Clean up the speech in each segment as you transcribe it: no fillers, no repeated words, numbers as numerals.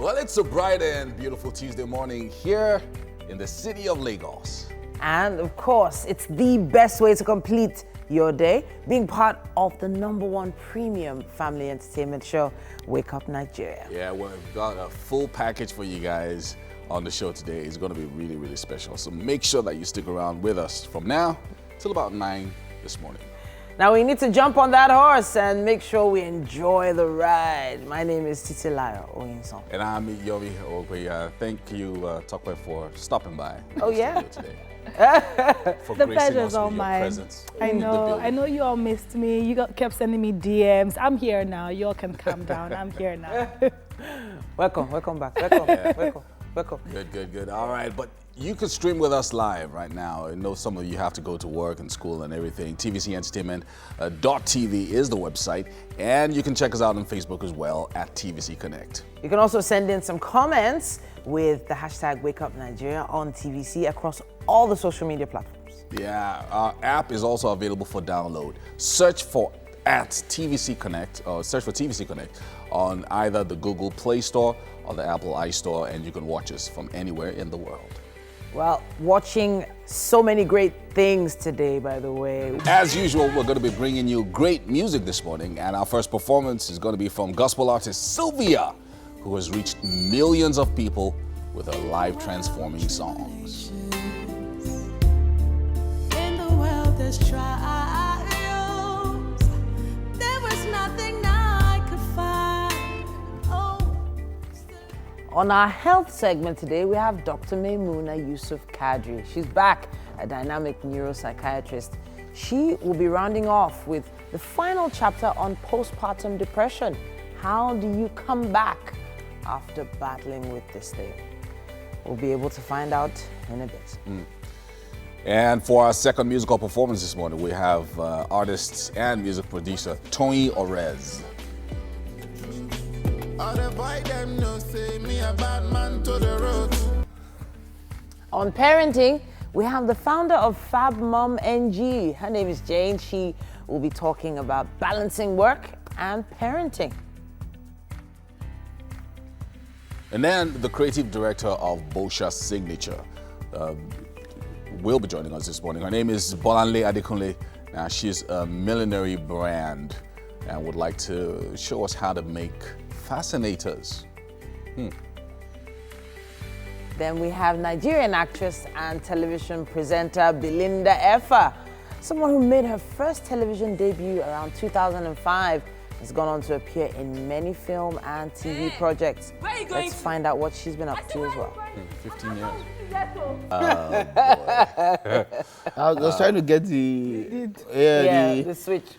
Well, it's a bright and beautiful Tuesday morning here in the city of Lagos. And of course, it's the best way to complete your day, being part of the #1 premium family entertainment show, Wake Up Nigeria. Yeah, we've got a full package for you guys on the show today. It's going to be really, really special. So make sure that you stick around with us from now till about 9 this morning. Now we need to jump on that horse and make sure we enjoy the ride. My name is Titilayo Oyinson. And I'm Yomi Ogwe. Thank you, Tokwe, for stopping by. Oh, yeah? Today. For the pleasure is all mine. I know you all missed me. You kept sending me DMs. I'm here now. You all can calm down. I'm here now. Welcome back. Welcome. Good. All right, but you can stream with us live right now. I know some of you have to go to work and school and everything. TVCentertainment.tv is the website, and you can check us out on Facebook as well at TVC Connect. You can also send in some comments with the hashtag Wake Up Nigeria on TVC across all the social media platforms. Yeah, our app is also available for download. Search for TVC Connect on either the Google Play Store or the Apple iStore, and you can watch us from anywhere in the world. Well, watching so many great things today, by the way. As usual, we're going to be bringing you great music this morning, and our first performance is going to be from gospel artist Sylvia, who has reached millions of people with her live transforming songs. In the world there's trials, there was nothing I could find. On our health segment today, we have Dr. Maimouna Yusuf Kadri. She's back, a dynamic neuropsychiatrist. She will be rounding off with the final chapter on postpartum depression. How do you come back after battling with this thing? We'll be able to find out in a bit. And for our second musical performance this morning, we have artist and music producer Tony Orez. On parenting, we have the founder of Fab Mom NG. Her name is Jane. She will be talking about balancing work and parenting. And then the creative director of Bosha Signature will be joining us this morning. Her name is Bolanle Adekunle. Now, she's a millinery brand and would like to show us how to make fascinators. Then we have Nigerian actress and television presenter Belinda Effah, someone who made her first television debut around 2005. Has gone on to appear in many film and TV projects. Let's find out what she's been up to as well. 15 years. I was trying to get the switch.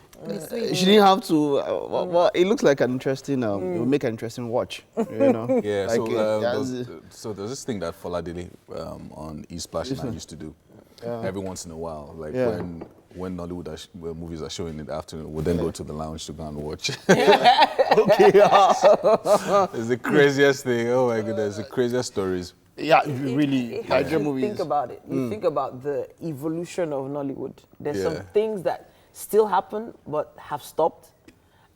She didn't have to. Well, it looks like an interesting. It will make an interesting watch. You know. Yeah. Like, so there's this thing that Foladili on East-Splash and I used to do every once in a while, like when Nollywood movies are showing in the afternoon, we'll then go to the lounge to go and watch. Okay. It's the craziest thing. Oh my goodness, the craziest stories. Yeah, really. Nigerian movies. Think about it. You think about the evolution of Nollywood. There's some things that still happen but have stopped.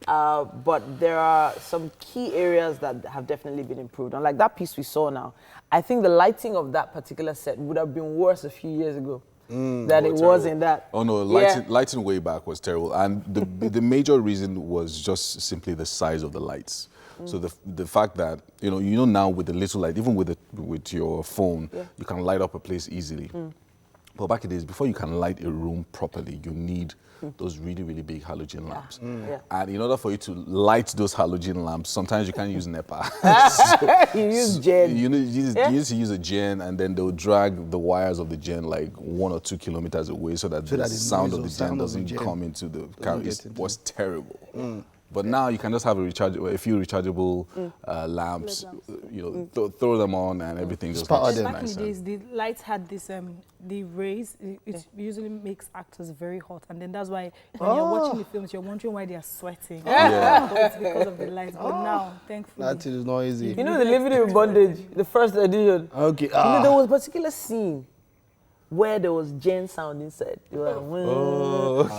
But there are some key areas that have definitely been improved. And like that piece we saw now, I think the lighting of that particular set would have been worse a few years ago. That it was in that. Oh no, lighting way back was terrible, and the major reason was just simply the size of the lights. So the fact that you know now with the little light, even with your phone, you can light up a place easily. But back in the days, before you can light a room properly, you need those really, really big halogen lamps. And in order for you to light those halogen lamps, sometimes you can't use NEPA. You use gen. You need to use a gen, and then they'll drag the wires of the gen like 1 or 2 kilometers away so that the sound of the gen doesn't come into the car. It was terrible. But now you can just have a few rechargeable lamps, throw them on and everything just looks Back nice. in the days, the lights had this, the rays, it usually makes actors very hot. And then that's why when you're watching the films, you're wondering why they are sweating. But it's because of the lights. But now, thankfully. That is not easy. You know the Living in Bondage, the first edition. Okay. You know, there was a particular scene where there was Jen sound inside. They were like,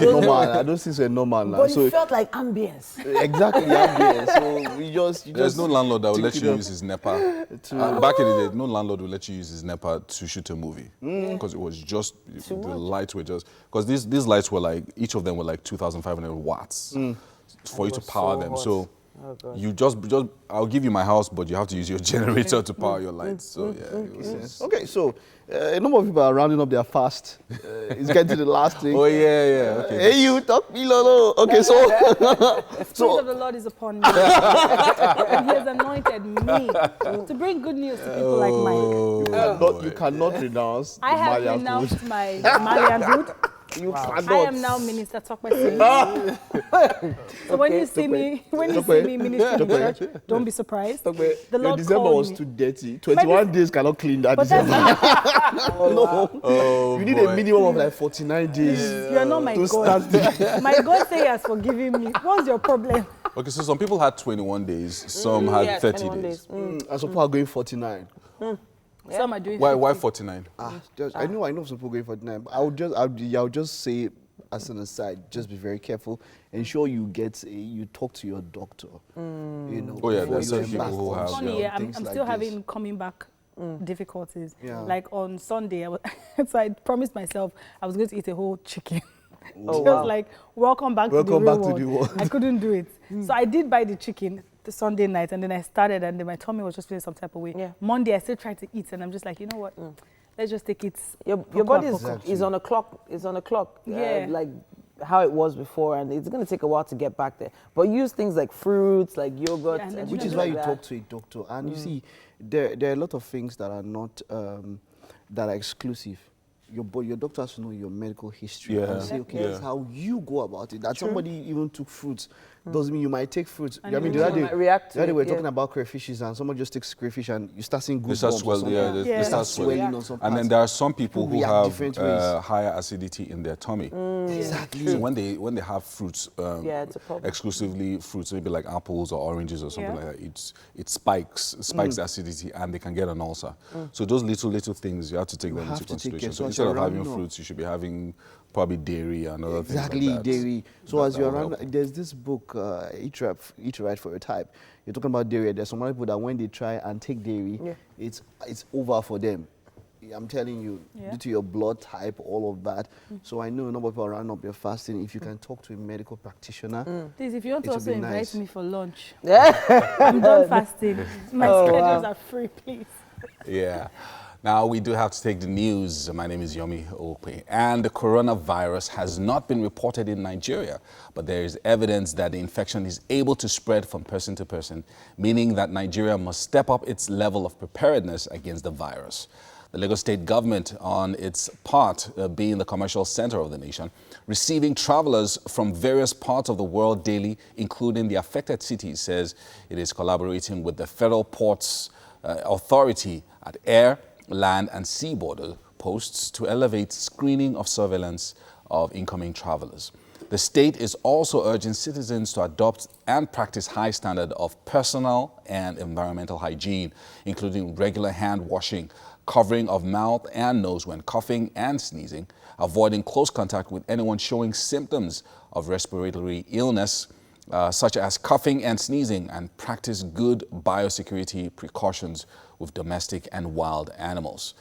Normal. I don't think it's normal now. but So it felt like ambience. exactly, ambience. So we just. There's no landlord that will let take you it up use his NEPA. Back in the day, no landlord will let you use his NEPA to shoot a movie because it was just the lights were just because these lights were like each of them were like 2,500 watts for you to was power so them. hot. So Oh, God. you just I'll give you my house, but you have to use your generator to power your lights. So yeah, it was. Okay, so a number of people are rounding up their fast. It's getting to the last thing. Oh yeah. Okay. Hey, you talk me, Lolo. Okay, so The Spirit of the Lord is upon me. And He has anointed me to bring good news to people like Mike. you cannot renounce. I the have Malian renounced food. my Malianhood. You cannot. I am now Minister Tokwe Singh. So when you see me ministering in church, don't be surprised. Your The Lord December called was me. too dirty. 21 days cannot clean that But December. that's Oh, You need boy. a minimum of like 49 days. you are not my to God. start. My God say He has forgiven me. What's your problem? Okay, so some people had 21 days, some had 30 21 days. And some people are going 49. Some are doing Why 50. 49? I know some people going 49. But I'll just say as an aside, just be very careful. Ensure you talk to your doctor. You know. Oh, yeah, before there's you some people embark who on have, Funny, yeah, I'm things like still this. having coming back difficulties. Yeah. Like on Sunday, so I promised myself I was going to eat a whole chicken. Oh, Just wow. like, welcome back to the Welcome real back to world. the world. I couldn't do it. So I did buy the chicken the Sunday night, and then I started, and then my tummy was just feeling some type of way. Yeah. Monday, I still tried to eat, and I'm just like, you know what? Let's just take it. Your body is on a clock. It's on a clock. Yeah. Like how it was before, and it's going to take a while to get back there. But use things like fruits, like yogurt, Yeah, and then and Which things is why like you that. talk to a doctor. And you see, there are a lot of things that are not, that are exclusive. Your doctor has to know your medical history Yeah. and say, okay, Yeah. that's how you go about it. That somebody even took fruits doesn't mean you might take fruits. And I mean, you the other might react to the other day it, we were yeah. talking about crayfishes, and someone just takes crayfish and you start seeing They goosebumps start or swelling, something. they Yeah. start swelling. swelling on some And then parts. there are some people People who react have different ways. higher acidity in their tummy. Exactly. So when they have fruits, Yeah, it's a problem. exclusively fruits, maybe like apples or oranges or something Yeah. like that, it spikes the acidity and they can get an ulcer. So those little things you have to take them have into to take consideration. care. So So as instead you're of having rounding up- fruits, you should be having probably dairy and other Exactly, things like that. dairy. So That- as that you're will around, help. there's this book, Eat Right for Your Type. You're talking about dairy. There's some other people that when they try and take dairy, Yeah. it's over for them. I'm telling you, Yeah. due to your blood type, all of that. So I know a number of people are rounding up their fasting. If you can talk to a medical practitioner, Please, if you want It to would also be invite nice. me for lunch, Yeah. I'm done fasting. My Oh, schedules wow. are free, please. Yeah. Now we do have to take the news. My name is Yomi Okwe, and the coronavirus has not been reported in Nigeria, but there is evidence that the infection is able to spread from person to person, meaning that Nigeria must step up its level of preparedness against the virus. The Lagos state government, on its part, being the commercial center of the nation, receiving travelers from various parts of the world daily, including the affected cities, says it is collaborating with the Federal Ports Authority at air, land and sea border posts to elevate screening of surveillance of incoming travelers. The state is also urging citizens to adopt and practice high standard of personal and environmental hygiene, including regular hand washing, covering of mouth and nose when coughing and sneezing, avoiding close contact with anyone showing symptoms of respiratory illness, such as coughing and sneezing, and practice good biosecurity precautions with domestic and wild animals.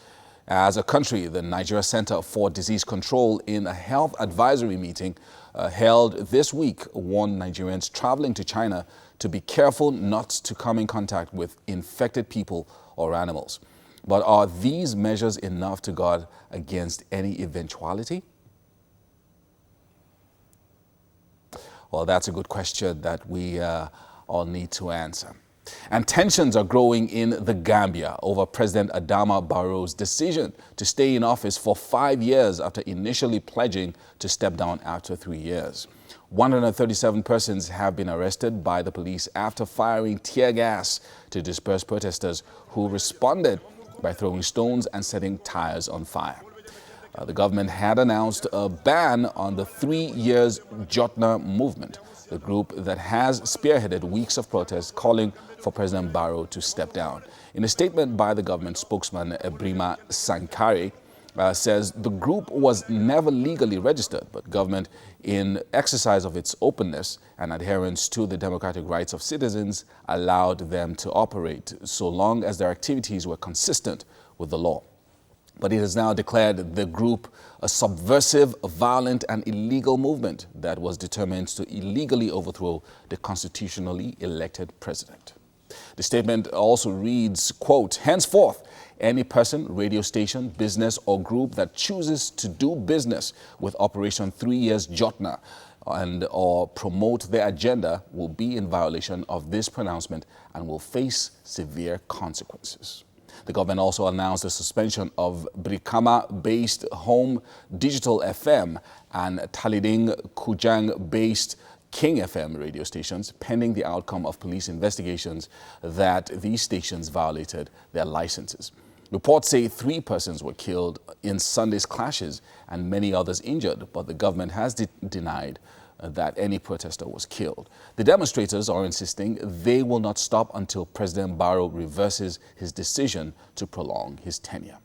As a country, the Nigeria Center for Disease Control, in a health advisory meeting held this week, warned Nigerians traveling to China to be careful not to come in contact with infected people or animals. But are these measures enough to guard against any eventuality? Well, that's a good question that we all need to answer. And tensions are growing in the Gambia over President Adama Barrow's decision to stay in office for 5 years after initially pledging to step down after 3 years. 137 persons have been arrested by the police after firing tear gas to disperse protesters who responded by throwing stones and setting tires on fire. The government had announced a ban on the 3 years Jotna movement, the group that has spearheaded weeks of protests calling for President Barrow to step down. In a statement by the government spokesman, Ebrima Sankare, says the group was never legally registered, but government, in exercise of its openness and adherence to the democratic rights of citizens, allowed them to operate so long as their activities were consistent with the law. But it has now declared the group a subversive, violent and illegal movement that was determined to illegally overthrow the constitutionally elected president. The statement also reads, quote, henceforth, any person, radio station, business or group that chooses to do business with Operation 3 Years Jotna and or promote their agenda will be in violation of this pronouncement and will face severe consequences. The government also announced the suspension of Brikama-based Home Digital FM and Taliding Kujang-based King FM radio stations, pending the outcome of police investigations that these stations violated their licenses. Reports say 3 persons were killed in Sunday's clashes and many others injured, but the government has denied that any protester was killed. The demonstrators are insisting they will not stop until President Barrow reverses his decision to prolong his tenure.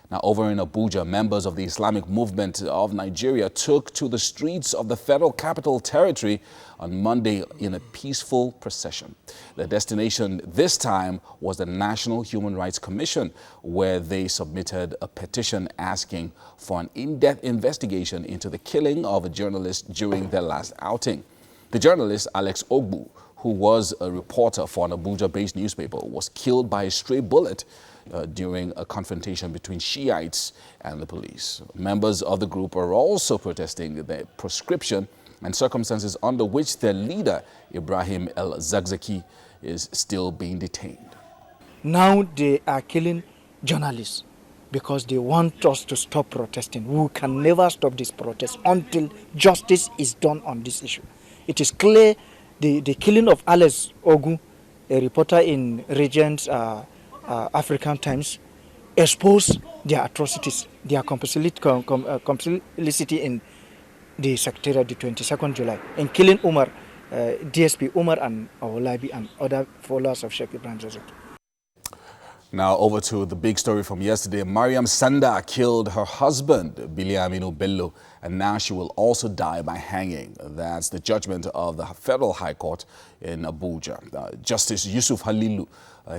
Now, over in Abuja, members of the Islamic Movement of Nigeria took to the streets of the Federal Capital Territory on Monday in a peaceful procession. The destination this time was the National Human Rights Commission, where they submitted a petition asking for an in-depth investigation into the killing of a journalist during their last outing. The journalist, Alex Ogbu, who was a reporter for an Abuja-based newspaper, was killed by a stray bullet during a confrontation between Shiites and the police. Members of the group are also protesting the proscription and circumstances under which their leader, Ibrahim El-Zakzaki, is still being detained. Now they are killing journalists because they want us to stop protesting. We can never stop this protest until justice is done on this issue. It is clear the killing of Alex Ogu, a reporter in Regent's African Times, exposed their atrocities, their complicity in the secretariat the 22nd July, in killing Umar, DSP Umar and Awolabi and other followers of Sheikh Ibrahim Zazuk. Now over to the big story from yesterday. Mariam Sanda killed her husband, Biliaminu Bello, and now she will also die by hanging. That's the judgment of the Federal High Court in Abuja. Justice Yusuf Halilu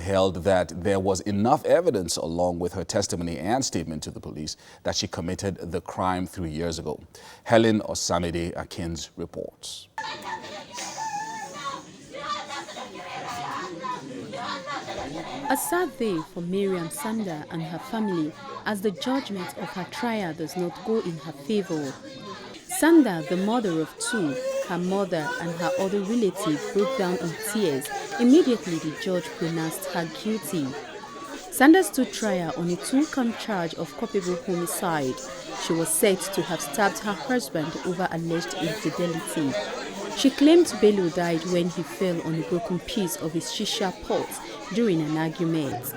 held that there was enough evidence along with her testimony and statement to the police that she committed the crime 3 years ago. Helen Osamide Akins reports. A sad day for Mariam Sanda and her family as the judgment of her trial does not go in her favor. Sanda, the mother of 2, her mother and her other relative broke down in tears immediately the judge pronounced her guilty. Sanda stood trial on a 2-count charge of culpable homicide. She was said to have stabbed her husband over alleged infidelity. She claimed Bello died when he fell on a broken piece of his shisha pot during an argument.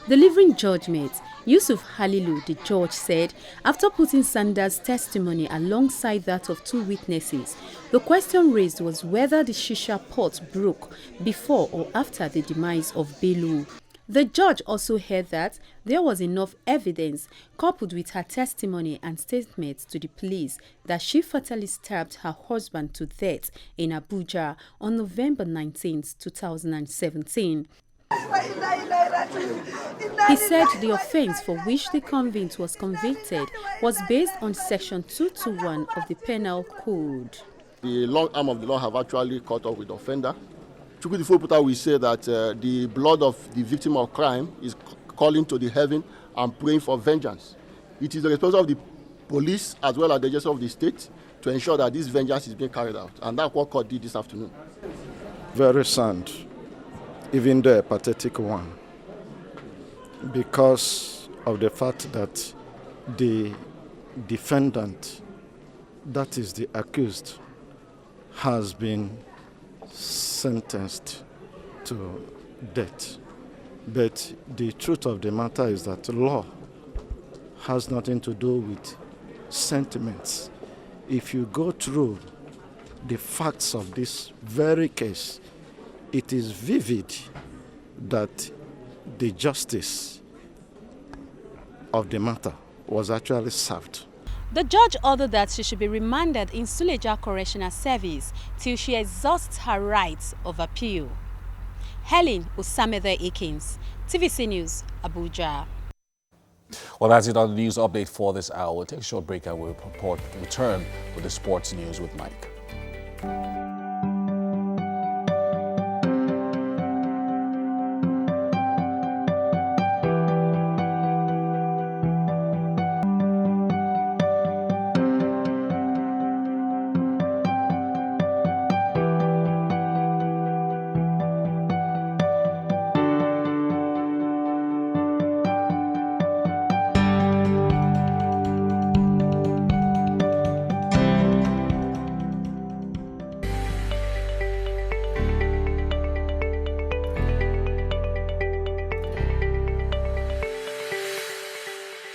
Delivering judgment, Yusuf Halilu, the judge, said after putting Sanda's testimony alongside that of 2 witnesses, the question raised was whether the shisha pot broke before or after the demise of Bello. The judge also heard that there was enough evidence, coupled with her testimony and statements to the police, that she fatally stabbed her husband to death in Abuja on November 19, 2017. He said the offence for which the convict was convicted was based on Section 221 of the Penal Code. The long arm of the law have actually caught up with the offender. Chukwudi will say that the blood of the victim of crime is calling to the heaven and praying for vengeance. It is the responsibility of the police as well as the justice of the state to ensure that this vengeance is being carried out. And that's what court did this afternoon. Very sad, even though a pathetic one, because of the fact that the defendant, that is the accused, has been sentenced to death. But the truth of the matter is that law has nothing to do with sentiments. If you go through the facts of this very case, it is vivid that the justice of the matter was actually served. The judge ordered that she should be remanded in Suleja Correctional Service till she exhausts her rights of appeal. Helen Osamede Akins, TVC News, Abuja. Well, that's it on the news update for this hour. We'll take a short break and we'll return with the sports news with Mike.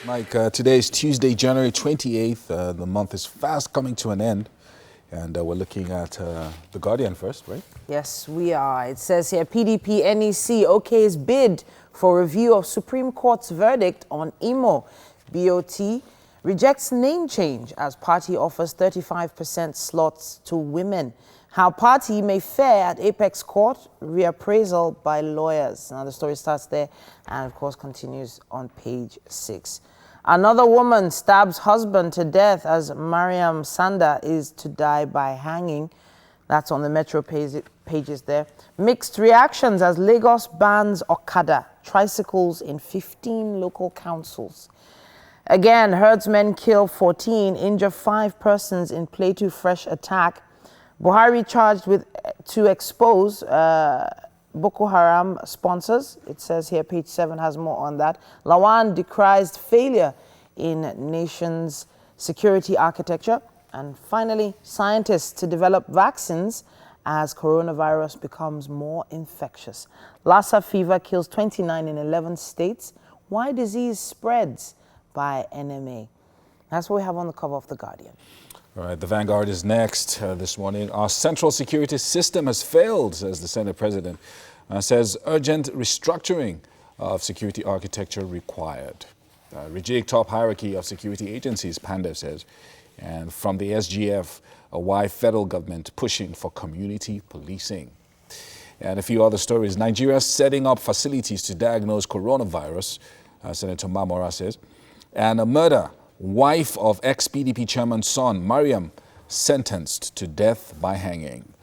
Mike, today is Tuesday, January 28th. The month is fast coming to an end. And we're looking at The Guardian first, right? Yes, we are. It says here, PDP NEC OK's bid for review of Supreme Court's verdict on Imo. BOT rejects name change as party offers 35% slots to women. How party may fare at Apex Court, reappraisal by lawyers. Now the story starts there and of course continues on page 6. Another woman stabs husband to death as Mariam Sanda is to die by hanging. That's on the Metro pages there. Mixed reactions as Lagos bans Okada, tricycles in 15 local councils. Again, herdsmen kill 14, injure 5 persons in Plateau fresh attack. Buhari charged to expose Boko Haram sponsors. It says here, page 7 has more on that. Lawan decries failure in nation's security architecture. And finally, scientists to develop vaccines as coronavirus becomes more infectious. Lassa fever kills 29 in 11 states. Why disease spreads by NMA. That's what we have on the cover of The Guardian. All right, the Vanguard is next this morning. Our central security system has failed, says the Senate President. Says urgent restructuring of security architecture required. Rejig top hierarchy of security agencies, Pandev says. And from the SGF, why federal government pushing for community policing. And a few other stories. Nigeria setting up facilities to diagnose coronavirus, Senator Mamora says. And a murder. Wife of ex-PDP chairman's son, Mariam, sentenced to death by hanging.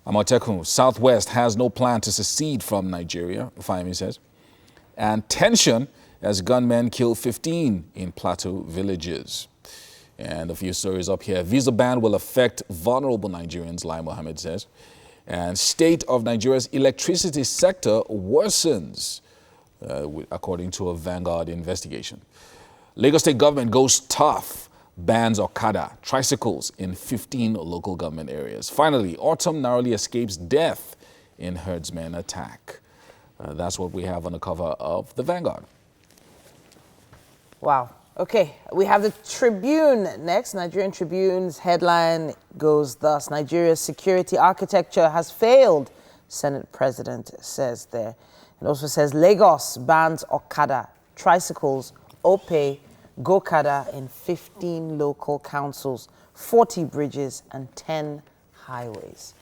Amotekun, Southwest has no plan to secede from Nigeria, Fahimi says. And tension as gunmen kill 15 in Plateau villages. And a few stories up here. Visa ban will affect vulnerable Nigerians, Lai Mohammed says. And state of Nigeria's electricity sector worsens, according to a Vanguard investigation. Lagos State government goes tough, bans Okada, tricycles in 15 local government areas. Finally, autumn narrowly escapes death in herdsmen attack. That's what we have on the cover of the Vanguard. Wow. Okay, we have the Tribune next. Nigerian Tribune's headline goes thus: Nigeria's security architecture has failed, Senate President says there. It also says Lagos bans Okada, tricycles, Ope, Gokada in 15 local councils, 40 bridges and 10 highways.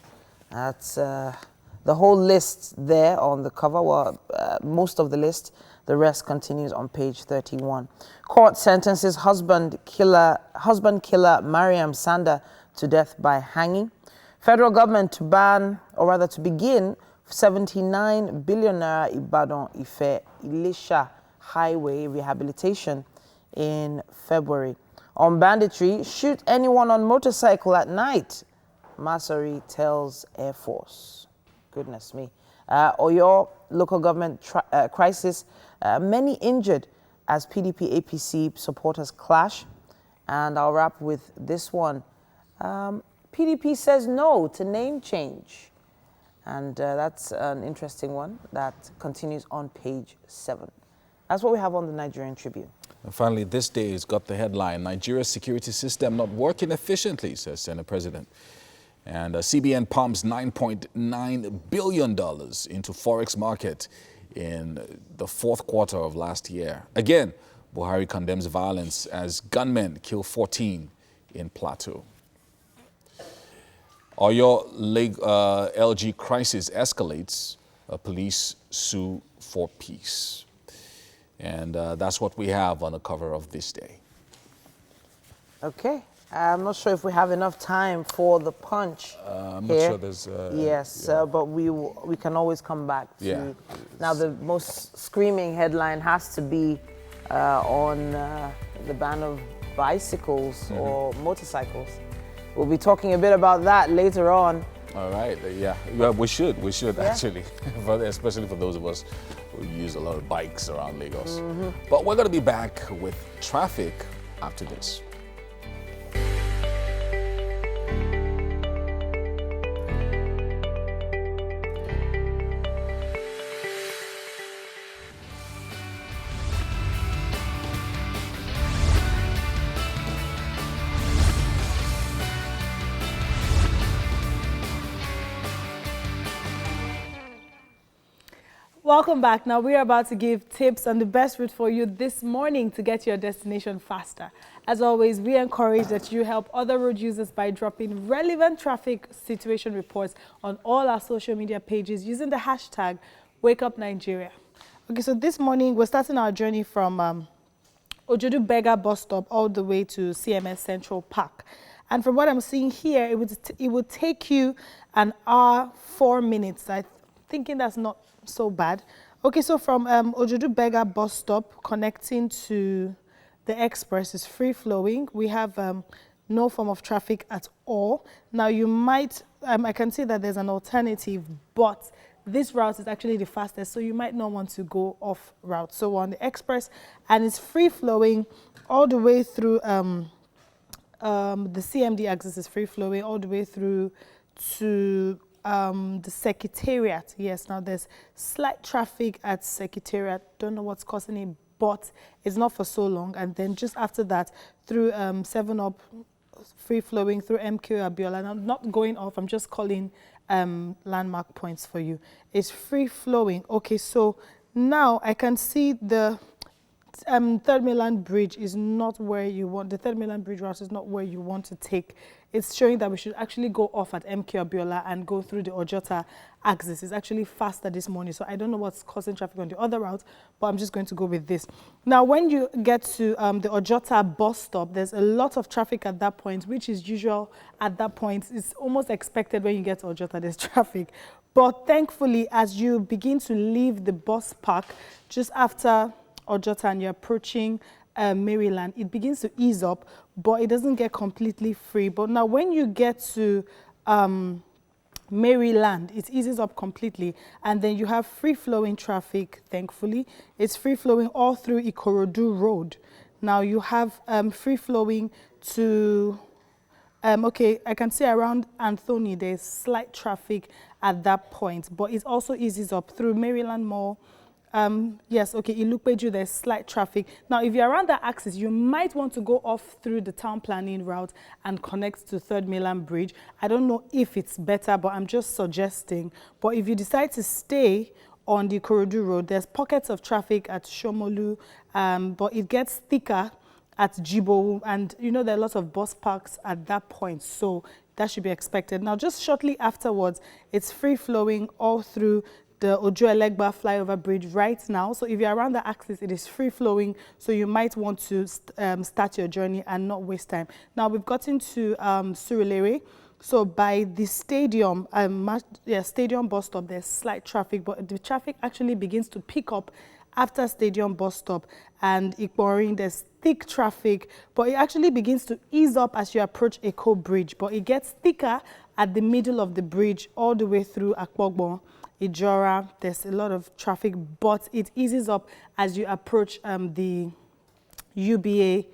That's the whole list there on the cover. Well, most of the list. The rest continues on page 31. Court sentences husband killer Mariam Sanda to death by hanging. Federal government to ban, or rather to begin, 79 billion naira Ibadan Ife Ilesha highway rehabilitation in February. On banditry, shoot anyone on motorcycle at night, Masari tells Air Force. Goodness me. Oyo local government crisis, many injured as PDP APC supporters clash. And I'll wrap with this one. PDP says no to name change. And that's an interesting one that continues on page 7. That's what we have on the Nigerian Tribune. And finally, this day's got the headline, Nigeria's security system not working efficiently, says Senate President. And CBN pumps $9.9 billion into Forex market in the 4th quarter of last year. Again, Buhari condemns violence as gunmen kill 14 in Plateau. Oyo LG crisis escalates. Police sue for peace. And that's what we have on the cover of this day. Okay. I'm not sure if we have enough time for the punch. I'm here. not sure there's... yes, but we can always come back to... Yeah. Now, the most screaming headline has to be on the ban of bicycles or motorcycles. We'll be talking a bit about that later on. All right, yeah, we should actually, especially for those of us who use a lot of bikes around Lagos. But we're going to be back with traffic after this. Welcome back. Now we are about to give tips on the best route for you this morning to get to your destination faster. As always, we encourage that you help other road users by dropping relevant traffic situation reports on all our social media pages using the hashtag #WakeUpNigeria. Okay, so this morning we're starting our journey from Ojodu Bega bus stop all the way to CMS Central Park. And from what I'm seeing here, it would take you an hour, 4 minutes. I'm thinking that's not so bad. Okay, so from Ojodu Bega bus stop connecting to the express is free flowing. We have no form of traffic at all. Now you might, I can see that there's an alternative, but this route is actually the fastest, so you might not want to go off route. So we're on the express and it's free flowing all the way through the CMD axis is free flowing all the way through to the Secretariat. Yes, now there's slight traffic at Secretariat. Don't know what's causing it, but it's not for so long. And then just after that, through 7-Up, free flowing through MQ Abiola. And I'm not going off, I'm just calling landmark points for you. It's free flowing. Okay, so now I can see the Third Mainland Bridge is not where you want, the Third Mainland Bridge route is not where you want to take. It's showing that we should actually go off at MQ Abiola and go through the Ojota axis. It's actually faster this morning, so I don't know what's causing traffic on the other route, but I'm just going to go with this. Now, when you get to the Ojota bus stop, there's a lot of traffic at that point, which is usual at that point. It's almost expected when you get to Ojota, there's traffic. But thankfully, as you begin to leave the bus park, just after Ojota and you're approaching Maryland, it begins to ease up, but it doesn't get completely free. But now when you get to Maryland, it eases up completely, and then you have free-flowing traffic, thankfully. It's free-flowing all through Ikorodu Road. Now you have free-flowing to, okay, I can see around Anthony, there's slight traffic at that point, but it also eases up through Maryland Mall. Yes, okay, Ilupeju, there's slight traffic. Now, if you're around that axis, you might want to go off through the town planning route and connect to Third Mainland Bridge. I don't know if it's better, but I'm just suggesting. But if you decide to stay on the Ikorodu Road, there's pockets of traffic at Shomolu, but it gets thicker at Jibo, and you know there are lots of bus parks at that point, so that should be expected. Now, just shortly afterwards, it's free-flowing all through the Ojo Elegba flyover bridge right now. So if you're around the axis, it is free-flowing, so you might want to start your journey and not waste time. Now, we've gotten to Surulere. So by the stadium, stadium bus stop, there's slight traffic, but the traffic actually begins to pick up after stadium bus stop, and Ikporin, there's thick traffic, but it actually begins to ease up as you approach Eko Bridge, but it gets thicker at the middle of the bridge all the way through Akpogbon, Ijora. There's a lot of traffic, but it eases up as you approach the UBA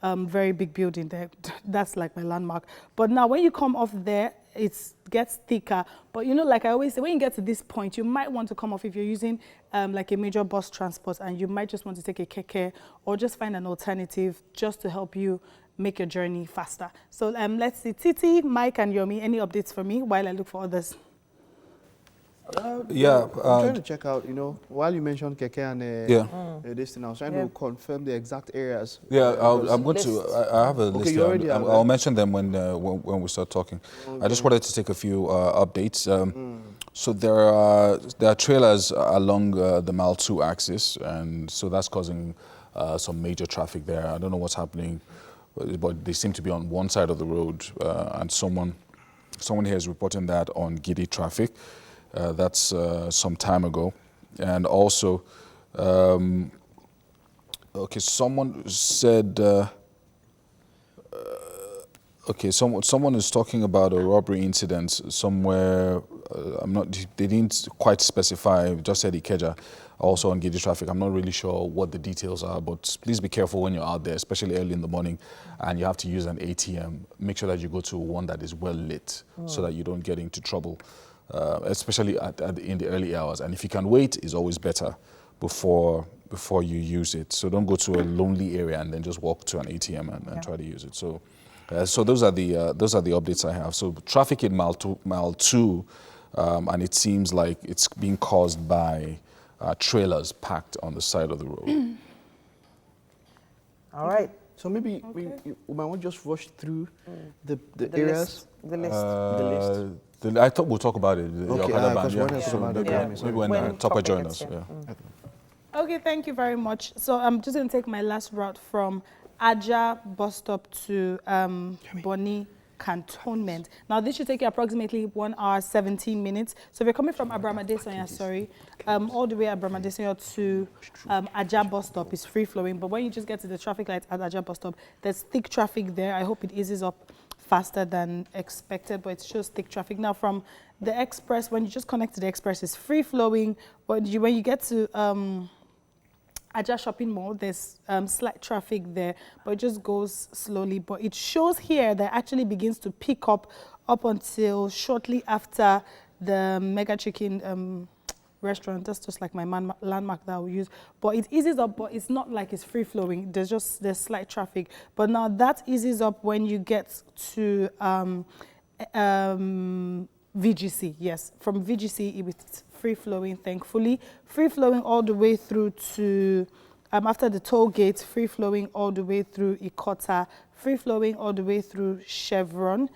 very big building there. That's like my landmark. But now when you come off there, it gets thicker. But you know, like I always say, when you get to this point, you might want to come off if you're using like a major bus transport, and you might just want to take a keke or just find an alternative just to help you make your journey faster. So let's see, Titi, Mike, and Yomi, any updates for me while I look for others? Yeah, I'm trying to check out, while you mentioned Keke and this thing, I was trying to confirm the exact areas. Yeah, because- I'm going to. I have a list. you Here. already have I'll that. mention them when we start talking. I just wanted to take a few updates. So there are trailers along the Mile 2 axis, and so that's causing some major traffic there. I don't know what's happening, but they seem to be on one side of the road, and someone here is reporting that on Giddy traffic. That's some time ago, and also. Okay, someone said. Okay, someone is talking about a robbery incident somewhere. I'm not. They didn't quite specify. Just said Ikeja, also on Giddy traffic. I'm not really sure what the details are, but please be careful when you're out there, especially early in the morning, and you have to use an ATM. Make sure that you go to one that is well lit, so that you don't get into trouble, especially in the early hours. And if you can wait, is always better before you use it. So don't go to a lonely area and then just walk to an ATM and try to use it. So, so those are the updates I have. So traffic in Mile 2, and it seems like it's being caused by trailers parked on the side of the road. All right. So maybe we might want to just rush through the The areas. list. I thought we'll talk about it. The Okay, Okada because ban, we're not talking about maybe, it. maybe when When Topper Topper join gets us. here. Okay, thank you very much. So I'm just going to take my last route from Aja bus stop to Bonny Cantonment. Now, this should take you approximately 1 hour, 17 minutes. So if you're coming from Abramadesanya, all the way Abramadesanya to Aja bus stop is free-flowing. But when you just get to the traffic lights at Aja bus stop, there's thick traffic there. I hope it eases up faster than expected, but it's just thick traffic. Now, from the express, when you just connect to the express, it's free-flowing. But when you get to Aja Shopping Mall, there's slight traffic there, but it just goes slowly. But it shows here that it actually begins to pick up until shortly after the Mega Chicken restaurant. That's just like my landmark that I will use. But it eases up, but it's not like it's free-flowing. There's slight traffic. But now that eases up when you get to VGC. Yes, from VGC, it's free-flowing, thankfully. Free-flowing all the way through to, after the toll gate, free-flowing all the way through Ikota, free-flowing all the way through Chevron.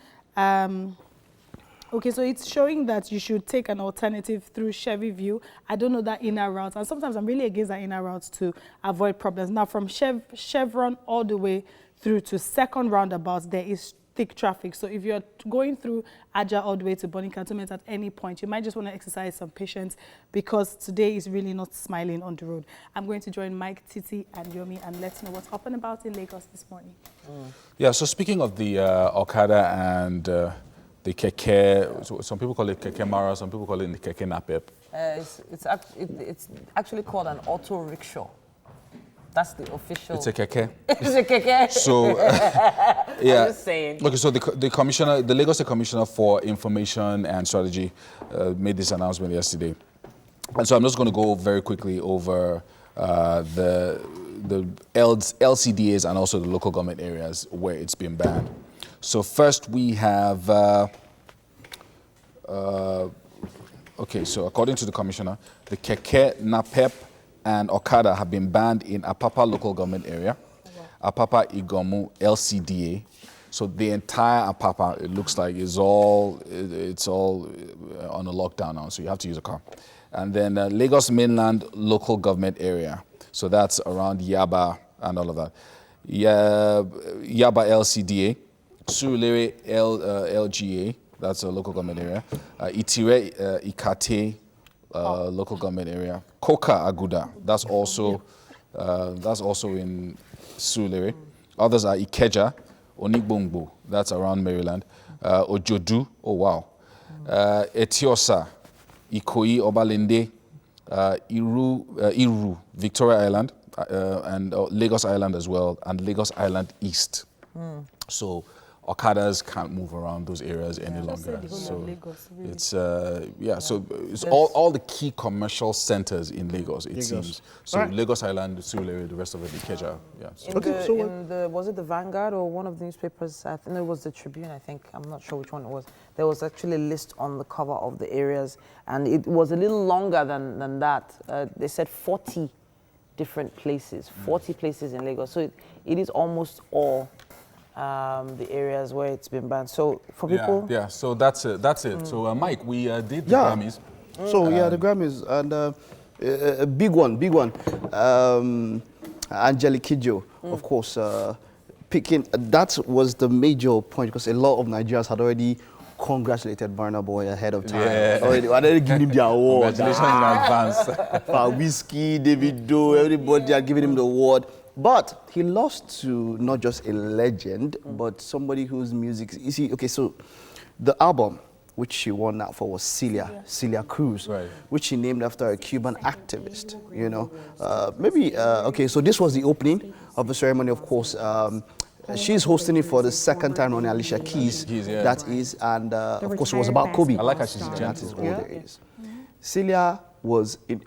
Okay, so it's showing that you should take an alternative through Chevy View. I don't know that inner route, and sometimes I'm really against that inner routes to avoid problems. Now, from Chevron all the way through to second roundabout, there is thick traffic. So if you're going through Aja all the way to Bonny Cantonment at any point, you might just want to exercise some patience because today is really not smiling on the road. I'm going to join Mike, Titi, and Yomi and let's know what's up and about in Lagos this morning. Yeah, so speaking of the Okada and the Keke, so some people call it Keke Mara, some people call it the Keke Napep. It's actually called an auto rickshaw. That's the official. It's a Keke. It's a Keke. So, yeah. I'm just saying. Okay, so the commissioner, the Lagos State Commissioner for Information and Strategy, made this announcement yesterday, and so I'm just going to go very quickly over the LCDAs and also the local government areas where it's been banned. So first we have. Okay, so according to the commissioner, the Keke, Napep, and Okada have been banned in Apapa local government area, Apapa Igomu LCDA. So the entire Apapa, it looks like it's all on a lockdown now, so you have to use a car. And then Lagos mainland local government area. So that's around Yaba and all of that. Yaba LCDA, Surulere LGA, that's a local government area. Itire Ikate, local government area. Koka Aguda, that's also in Surulere. Others are Ikeja, Onigbongbo, that's around Maryland. Ojodu, oh wow. Etiosa, Ikoyi, Obalende, Iru, Victoria Island, and Lagos Island as well, and Lagos Island East. So Okadas can't move around those areas any longer. So Lagos, really. it's so it's all the key commercial centers in Lagos, it seems. So Alright. Lagos Island, Surulere, the rest of it, Ikeja. Yeah. So Was it the Vanguard or one of the newspapers? I think it was the Tribune. I think I'm not sure which one it was. There was actually a list on the cover of the areas, and it was a little longer than that. They said 40 different places, 40 places in Lagos. So it is almost all the areas where it's been banned. So for people, yeah. So that's it. So Mike, we did the Grammys. So the Grammys, and a big one. Angelique Kidjo, of course, picking. That was the major point because a lot of Nigerians had already congratulated Burna Boy ahead of time. Yeah. Already giving him the award. Congratulations in advance. Whiskey, Davido, everybody are giving him the award. But he lost to not just a legend, but somebody whose music. You see, okay, so the album which she won that for was Celia Cruz, which she named after a Cuban activist. You know, okay. So this was the opening of the ceremony. Of course, she's hosting it for the second time on Alicia Keys. That is, and of course, it was about Kobe. I like how she's gentle. That is all there is. Celia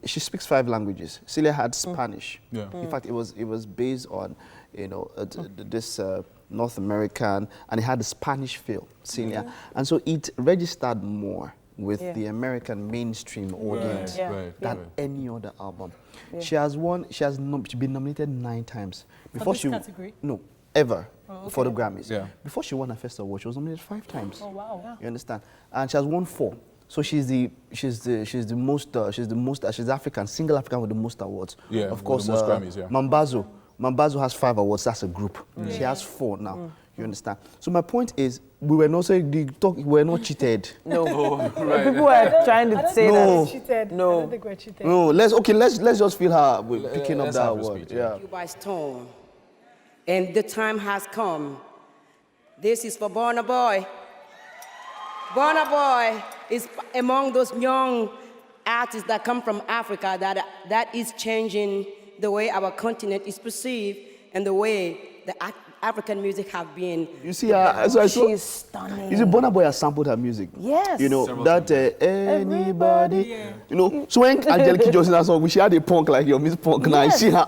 she speaks 5 languages. Celia had Spanish. Yeah. In fact, it was based on, this North American, and it had the Spanish feel, Celia. And so it registered more with the American mainstream audience than any other album. She has been nominated 9 times. For this category? No, ever. For the Grammys. Yeah. Before she won her first award, she was nominated 5 times. Oh wow! You understand? And she has won 4. So she's the African, single African with the most awards. Yeah, of course. the most Grammys, yeah. Mambazo has 5 awards. That's a group. She has 4 now. You understand? So my point is, we were not saying we were not cheated. no, people were trying to say that. Cheated. No. I don't think we're cheated. No, let's just feel her picking up that award. Yeah. You by storm, and the time has come. This is for Burna Boy. Burna Boy is among those young artists that come from Africa that is changing the way our continent is perceived and the way the African music have been. You see, so she's stunning. You see, Burna Boy has sampled her music. Yes. You know, that anybody. You know, so when Angelique Kidjo sang that song, she had a punk like your Miss Punk. Now you see her,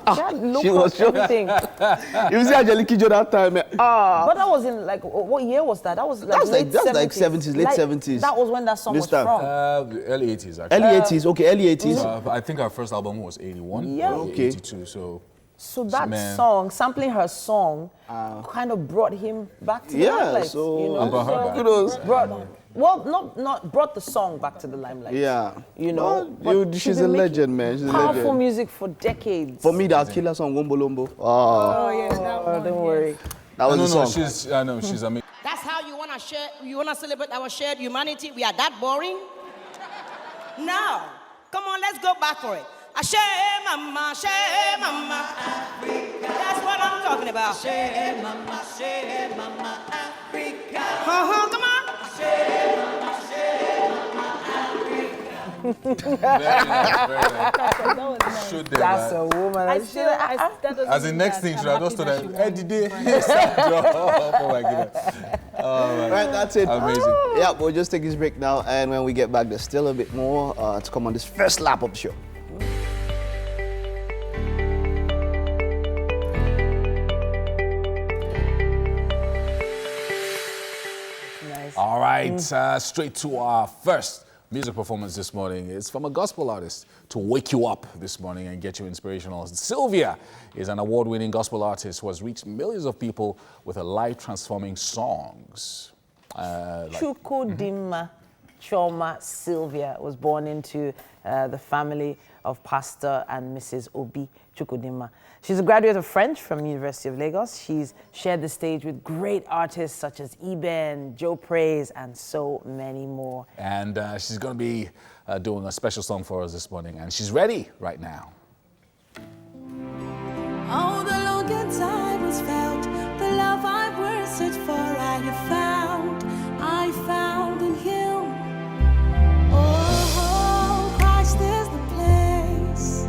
she was showing. everything. You see Angelique Kidjo that time, But that was in what year was that? That was like that's like 70s, late 70s. That was when that song was from. Early 80s, actually. Early 80s, okay, early 80s. I think our first album was 81, Yeah. or Okay. 82, So that song, sampling her song, kind of brought him back to the limelight. So, you know? And brought her back. kudos. Not brought the song back to the limelight. Yeah. You know, Well, but she's been a making legend, man. She's a powerful legend. music for decades. For me, that killer song, Wombo Lombo. Oh yeah, that one. Don't worry. That was the song. She's amazing. That's how you wanna share. You wanna celebrate our shared humanity? We are that boring? No. Come on, let's go back for it. Share mama, Africa. That's what I'm talking about. Share mama, Africa. Come on. Share mama, Africa. That was nice. Should they, That's man? a woman. That doesn't As the mean next that thing, I'm should I just happy told that her, she won. did oh my goodness. Right, that's it. Amazing. Yeah, we'll just take this break now, and when we get back, there's still a bit more to come on this first lap of the show. All right, straight to our first music performance this morning. It's from a gospel artist to wake you up this morning and get you inspirational. Sylvia is an award-winning gospel artist who has reached millions of people with her life-transforming songs. Chukwudimma Choma Sylvia was born into the family of Pastor and Mrs. Obi Chukwudimma. She's a graduate of French from University of Lagos. She's shared the stage with great artists such as Eben, Joe Praise, and so many more. And she's going to be doing a special song for us this morning, and she's ready right now. All the longing I was felt, the love I was searched for, I have found in Him. Oh, Christ is the place.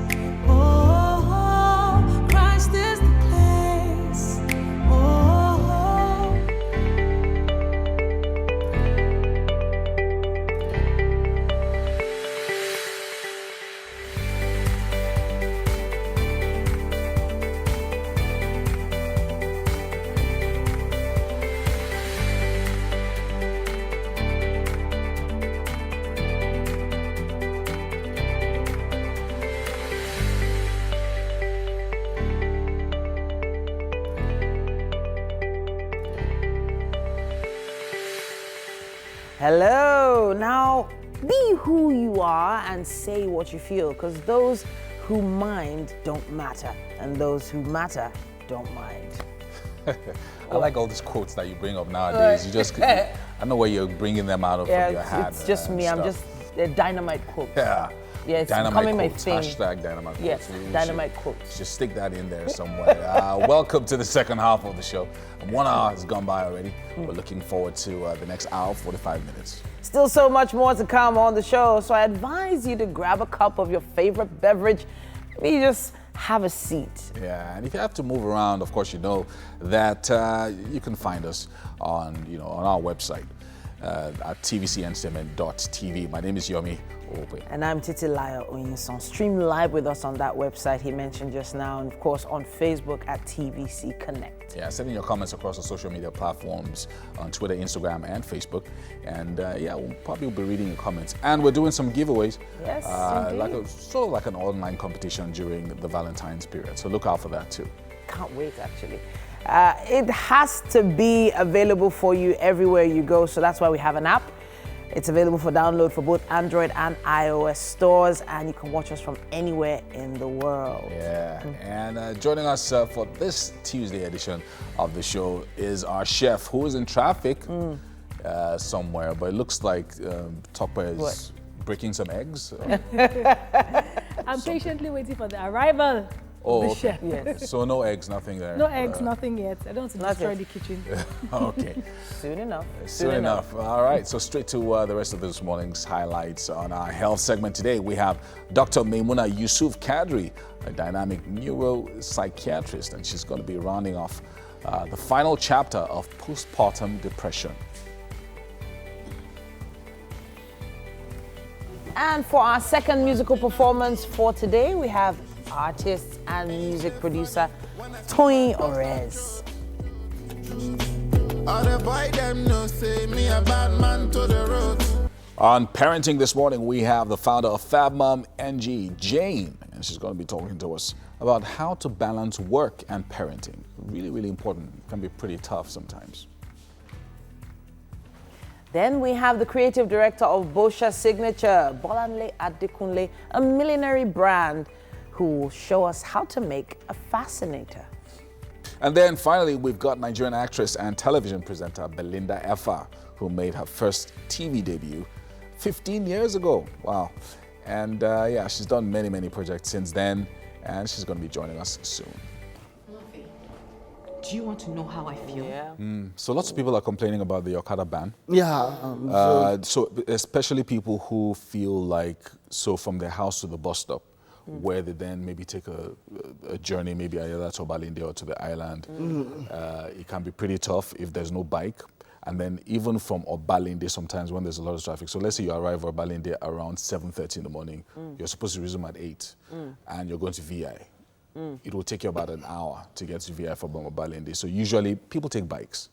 Oh, Christ is the place. Oh, Hello. Now, be who you are and say what you feel, because those who mind don't matter, and those who matter don't mind. I like all these quotes that you bring up nowadays. You just, I don't know where you're bringing them out of from your hat. It's just me. Stuff. I'm just a dynamite quote. Yeah. Yeah, it's Dynamite becoming my quotes, thing. hashtag dynamite quotes. Yes, We dynamite should quotes. Just stick that in there somewhere. Welcome to the second half of the show. 1 hour has gone by already. We're looking forward to the next hour, 45 minutes. Still so much more to come on the show, so I advise you to grab a cup of your favorite beverage. Maybe just have a seat. Yeah, and if you have to move around, of course, you know that you can find us on our website at tvcentertainment.tv. My name is Yomi Ope. And I'm Titilayo Onyinson. Stream live with us on that website he mentioned just now, and of course on Facebook at TVC Connect. Yeah, send in your comments across the social media platforms on Twitter, Instagram, and Facebook. And we'll probably be reading your comments. And we're doing some giveaways. Yes, sort of like an online competition during the Valentine's period. So look out for that too. Can't wait, actually. It has to be available for you everywhere you go, so that's why we have an app. It's available for download for both Android and iOS stores, and you can watch us from anywhere in the world. Yeah, and joining us for this Tuesday edition of the show is our chef, who is in traffic somewhere, but it looks like Tokwe is breaking some eggs. I'm patiently waiting for the arrival. Oh, the chef. Yes. So no eggs, nothing there. No eggs, nothing yet. I don't want to destroy the kitchen. Okay. Soon enough. Soon enough. All right, so straight to the rest of this morning's highlights on our health segment today. We have Dr. Maimuna Yusuf Kadri, a dynamic neuropsychiatrist, and she's going to be rounding off the final chapter of postpartum depression. And for our second musical performance for today, we have artist and music producer Toyin Orez. On parenting this morning, we have the founder of Fab Mom NG, Jane, and she's going to be talking to us about how to balance work and parenting. Really, really important. It can be pretty tough sometimes. Then we have the creative director of Bosha Signature, Bolanle Adekunle, a millinery brand, who will show us how to make a fascinator. And then finally, we've got Nigerian actress and television presenter Belinda Effah, who made her first TV debut 15 years ago. Wow. And she's done many, many projects since then, and she's going to be joining us soon. Do you want to know how I feel? Yeah. So lots of people are complaining about the Okada ban. Yeah. So especially people who feel like, from their house to the bus stop, where they then maybe take a journey, maybe either to Obalinde or to the island. It can be pretty tough if there's no bike. And then even from Obalinde, sometimes when there's a lot of traffic. So let's say you arrive at Obalinde around 7:30 in the morning. You're supposed to resume at 8, and you're going to VI. It will take you about an hour to get to VI from Obalinde. So usually people take bikes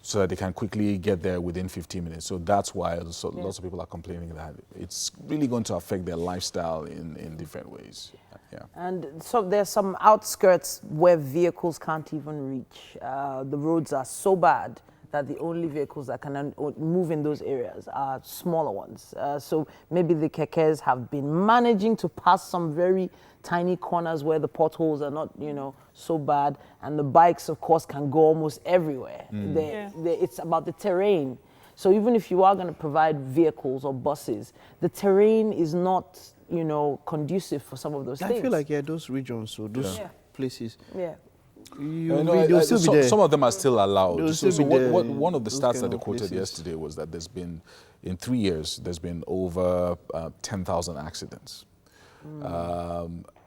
so that they can quickly get there within 15 minutes. So that's why lots of people are complaining that it's really going to affect their lifestyle in different ways. Yeah. And so there's some outskirts where vehicles can't even reach. The roads are so bad that the only vehicles that can move in those areas are smaller ones. So maybe the kekes have been managing to pass some very tiny corners where the potholes are not, so bad. And the bikes, of course, can go almost everywhere. It's about the terrain. So even if you are going to provide vehicles or buses, the terrain is not, conducive for some of those things. I feel like, those regions, so those places. Yeah. They'll still be there. Some of them are still allowed. One of the those stats kind that they of quoted places. yesterday was that there's been, in 3 years, there's been over 10,000 accidents.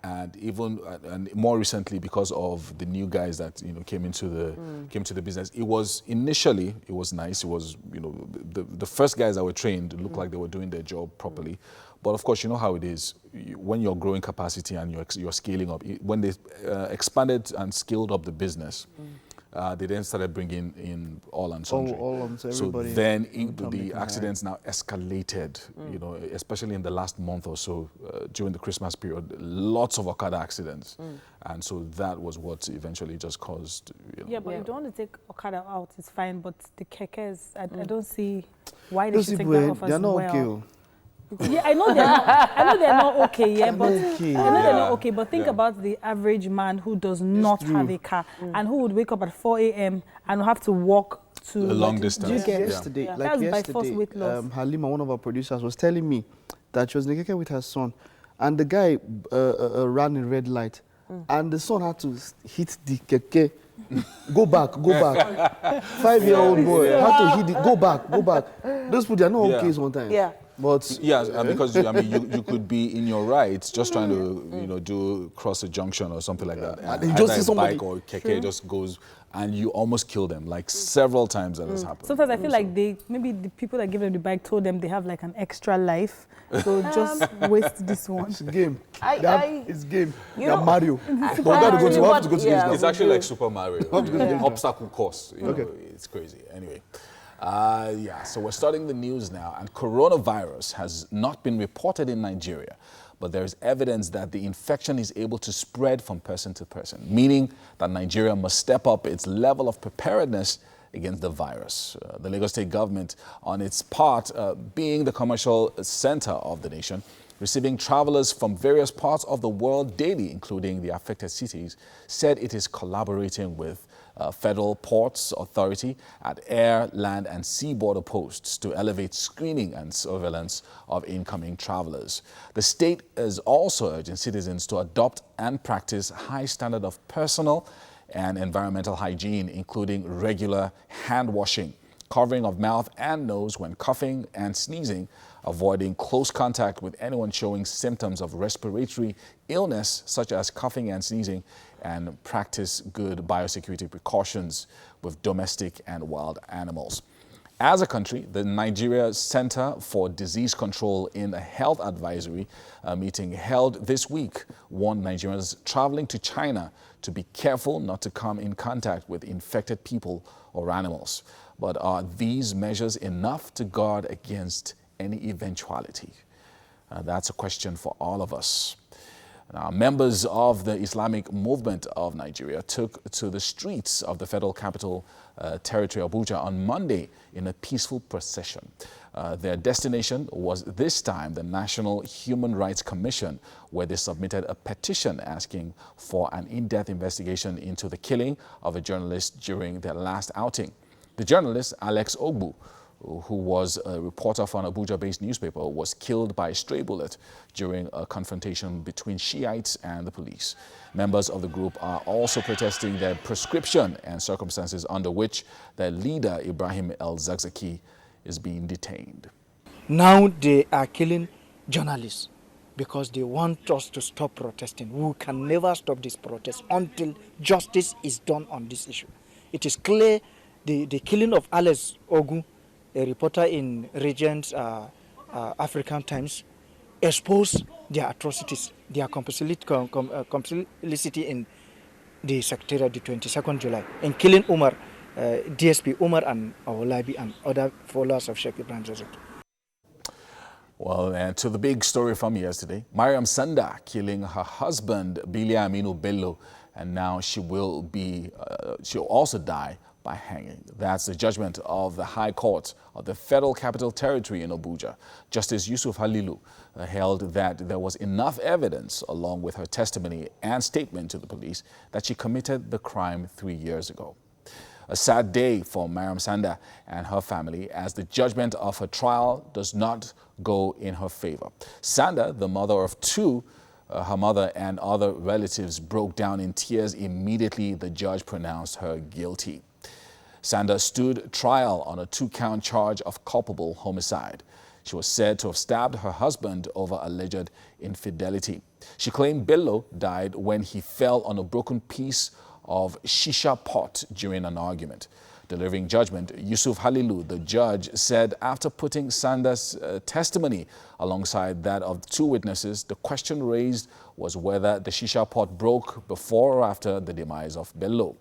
And even and more recently, because of the new guys that came into the business, it was initially nice. It was the first guys that were trained looked like they were doing their job properly. But of course, you know how it is when you're growing capacity and you're scaling up. When they expanded and scaled up the business, they then started bringing in all and sundry. All and so everybody. then Come the making accidents now escalated, you know, especially in the last month or so during the Christmas period, lots of Okada accidents. And so that was what eventually just caused, you know. Yeah, but you don't want to take Okada out, it's fine, but the kekes, I don't see why they should take that off as They're not well. okay. Yeah, I know they're not okay, yeah, but okay. I know they're not okay. But think about the average man who does not have a car and who would wake up at 4 a.m. and have to walk to A long distance. Do you get Yesterday, That's like by force yesterday, weight loss. Halima, one of our producers, was telling me that she was in the keke with her son, and the guy ran in red light, and the son had to hit the keke. Go back. 5-year-old boy had to hit it. Go back. Those people, they are not okay sometimes. Yeah. But because you could be in your rights just trying to do cross a junction or something like that, and you just see either a somebody. bike or keke just goes and you almost kill them, like several times that has happened. Sometimes I feel like maybe the people that give them the bike told them they have like an extra life, so just waste this one. it's game. It's game. You They're know, Mario. But we have to go to this It's actually like Super Mario, obstacle course. You Okay. know, it's crazy. Anyway, so we're starting the news now, and coronavirus has not been reported in Nigeria, but there is evidence that the infection is able to spread from person to person, meaning that Nigeria must step up its level of preparedness against the virus. The Lagos State government, on its part, being the commercial center of the nation, receiving travelers from various parts of the world daily, including the affected cities, said it is collaborating with Federal Ports Authority at air, land and sea border posts to elevate screening and surveillance of incoming travelers. The state is also urging citizens to adopt and practice high standard of personal and environmental hygiene, including regular hand washing, covering of mouth and nose when coughing and sneezing, avoiding close contact with anyone showing symptoms of respiratory illness such as coughing and sneezing, and practice good biosecurity precautions with domestic and wild animals. As a country, the Nigeria Center for Disease Control, in a health advisory meeting held this week, warned Nigerians traveling to China to be careful not to come in contact with infected people or animals. But are these measures enough to guard against any eventuality? That's a question for all of us. Now, members of the Islamic movement of Nigeria took to the streets of the Federal Capital Territory, Abuja, on Monday in a peaceful procession. Their destination was this time the National Human Rights Commission, where they submitted a petition asking for an in-depth investigation into the killing of a journalist during their last outing. The journalist, Alex Ogbu, who was a reporter for an Abuja-based newspaper, was killed by a stray bullet during a confrontation between Shiites and the police. Members of the group are also protesting the prescription and circumstances under which their leader, Ibrahim El-Zakzaki, is being detained. Now they are killing journalists because they want us to stop protesting. We can never stop this protest until justice is done on this issue. It is clear the killing of Alex Ogu, a reporter in Regent's African Times, exposed their atrocities, their complicity in the secretariat the 22nd July, in killing Umar, DSP Umar and Awolabi and other followers of Sheikh Ibrahim Zakzaki. Well, and to the big story from yesterday, Mariam Sanda killing her husband, Bilia Aminu Bello, and now she will be, she'll also die by hanging. That's the judgment of the High Court of the Federal Capital Territory in Abuja. Justice Yusuf Halilu held that there was enough evidence, along with her testimony and statement to the police, that she committed the crime 3 years ago. A sad day for Mariam Sanda and her family, as the judgment of her trial does not go in her favor. Sanda, the mother of two, her mother and other relatives broke down in tears immediately the judge pronounced her guilty. Sanda stood trial on a 2-count charge of culpable homicide. She was said to have stabbed her husband over alleged infidelity. She claimed Bello died when he fell on a broken piece of shisha pot during an argument. Delivering judgment, Yusuf Halilu, the judge, said after putting Sanda's testimony alongside that of 2 witnesses, the question raised was whether the shisha pot broke before or after the demise of Bello.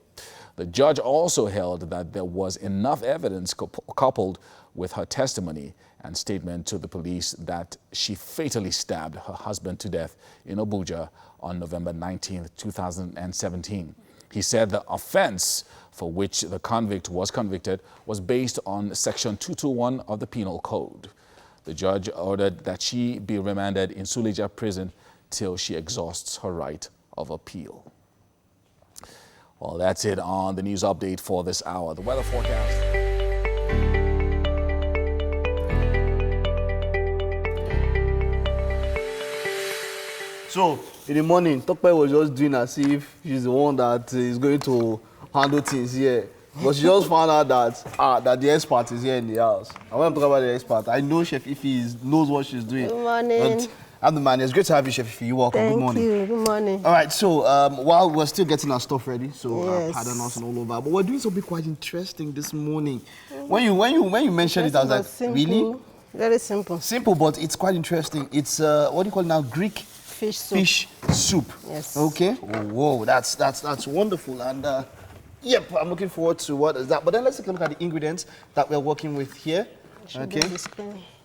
The judge also held that there was enough evidence coupled with her testimony and statement to the police that she fatally stabbed her husband to death in Abuja on November 19, 2017. He said the offense for which the convict was convicted was based on Section 221 of the Penal Code. The judge ordered that she be remanded in Suleja prison till she exhausts her right of appeal. Well, that's it on the news update for this hour. The weather forecast. So, in the morning, Tope was just doing as if she's the one that is going to handle things here. But she just found out that the expert is here in the house. And when I'm talking about the expert, I know Chef Effah knows what she's doing. Good morning. But I'm the man. It's great to have you, Chef Effah. You're welcome. Thank Good morning. you. Good morning. All right, so while we're still getting our stuff ready, so Yes. pardon us and all over, but we're doing something quite interesting this morning. When you mentioned it, I was like, Simple. really? Very simple. Simple, but it's quite interesting. It's what do you call it now? Greek Fish soup. fish soup. Yes. Okay. Oh, whoa, that's wonderful, and yep, I'm looking forward to what is that. But then let's take a look at the ingredients that we're working with here. Okay.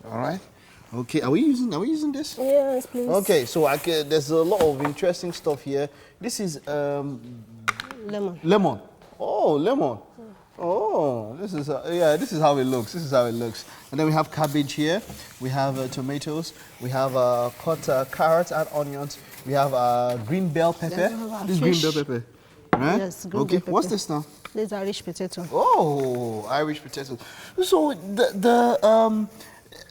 All right. Okay. Are we using this? Yes, please. Okay. So there's a lot of interesting stuff here. This is Lemon. lemon. Oh, lemon. Oh, this is how it looks. This is how it looks. And then we have cabbage here. We have tomatoes. We have cut carrots and onions. We have green bell pepper. Then we have This is fish. green bell pepper. Right? Yes, green Okay. bell What's pepper. this now? This is Irish potato. Oh, Irish potatoes. So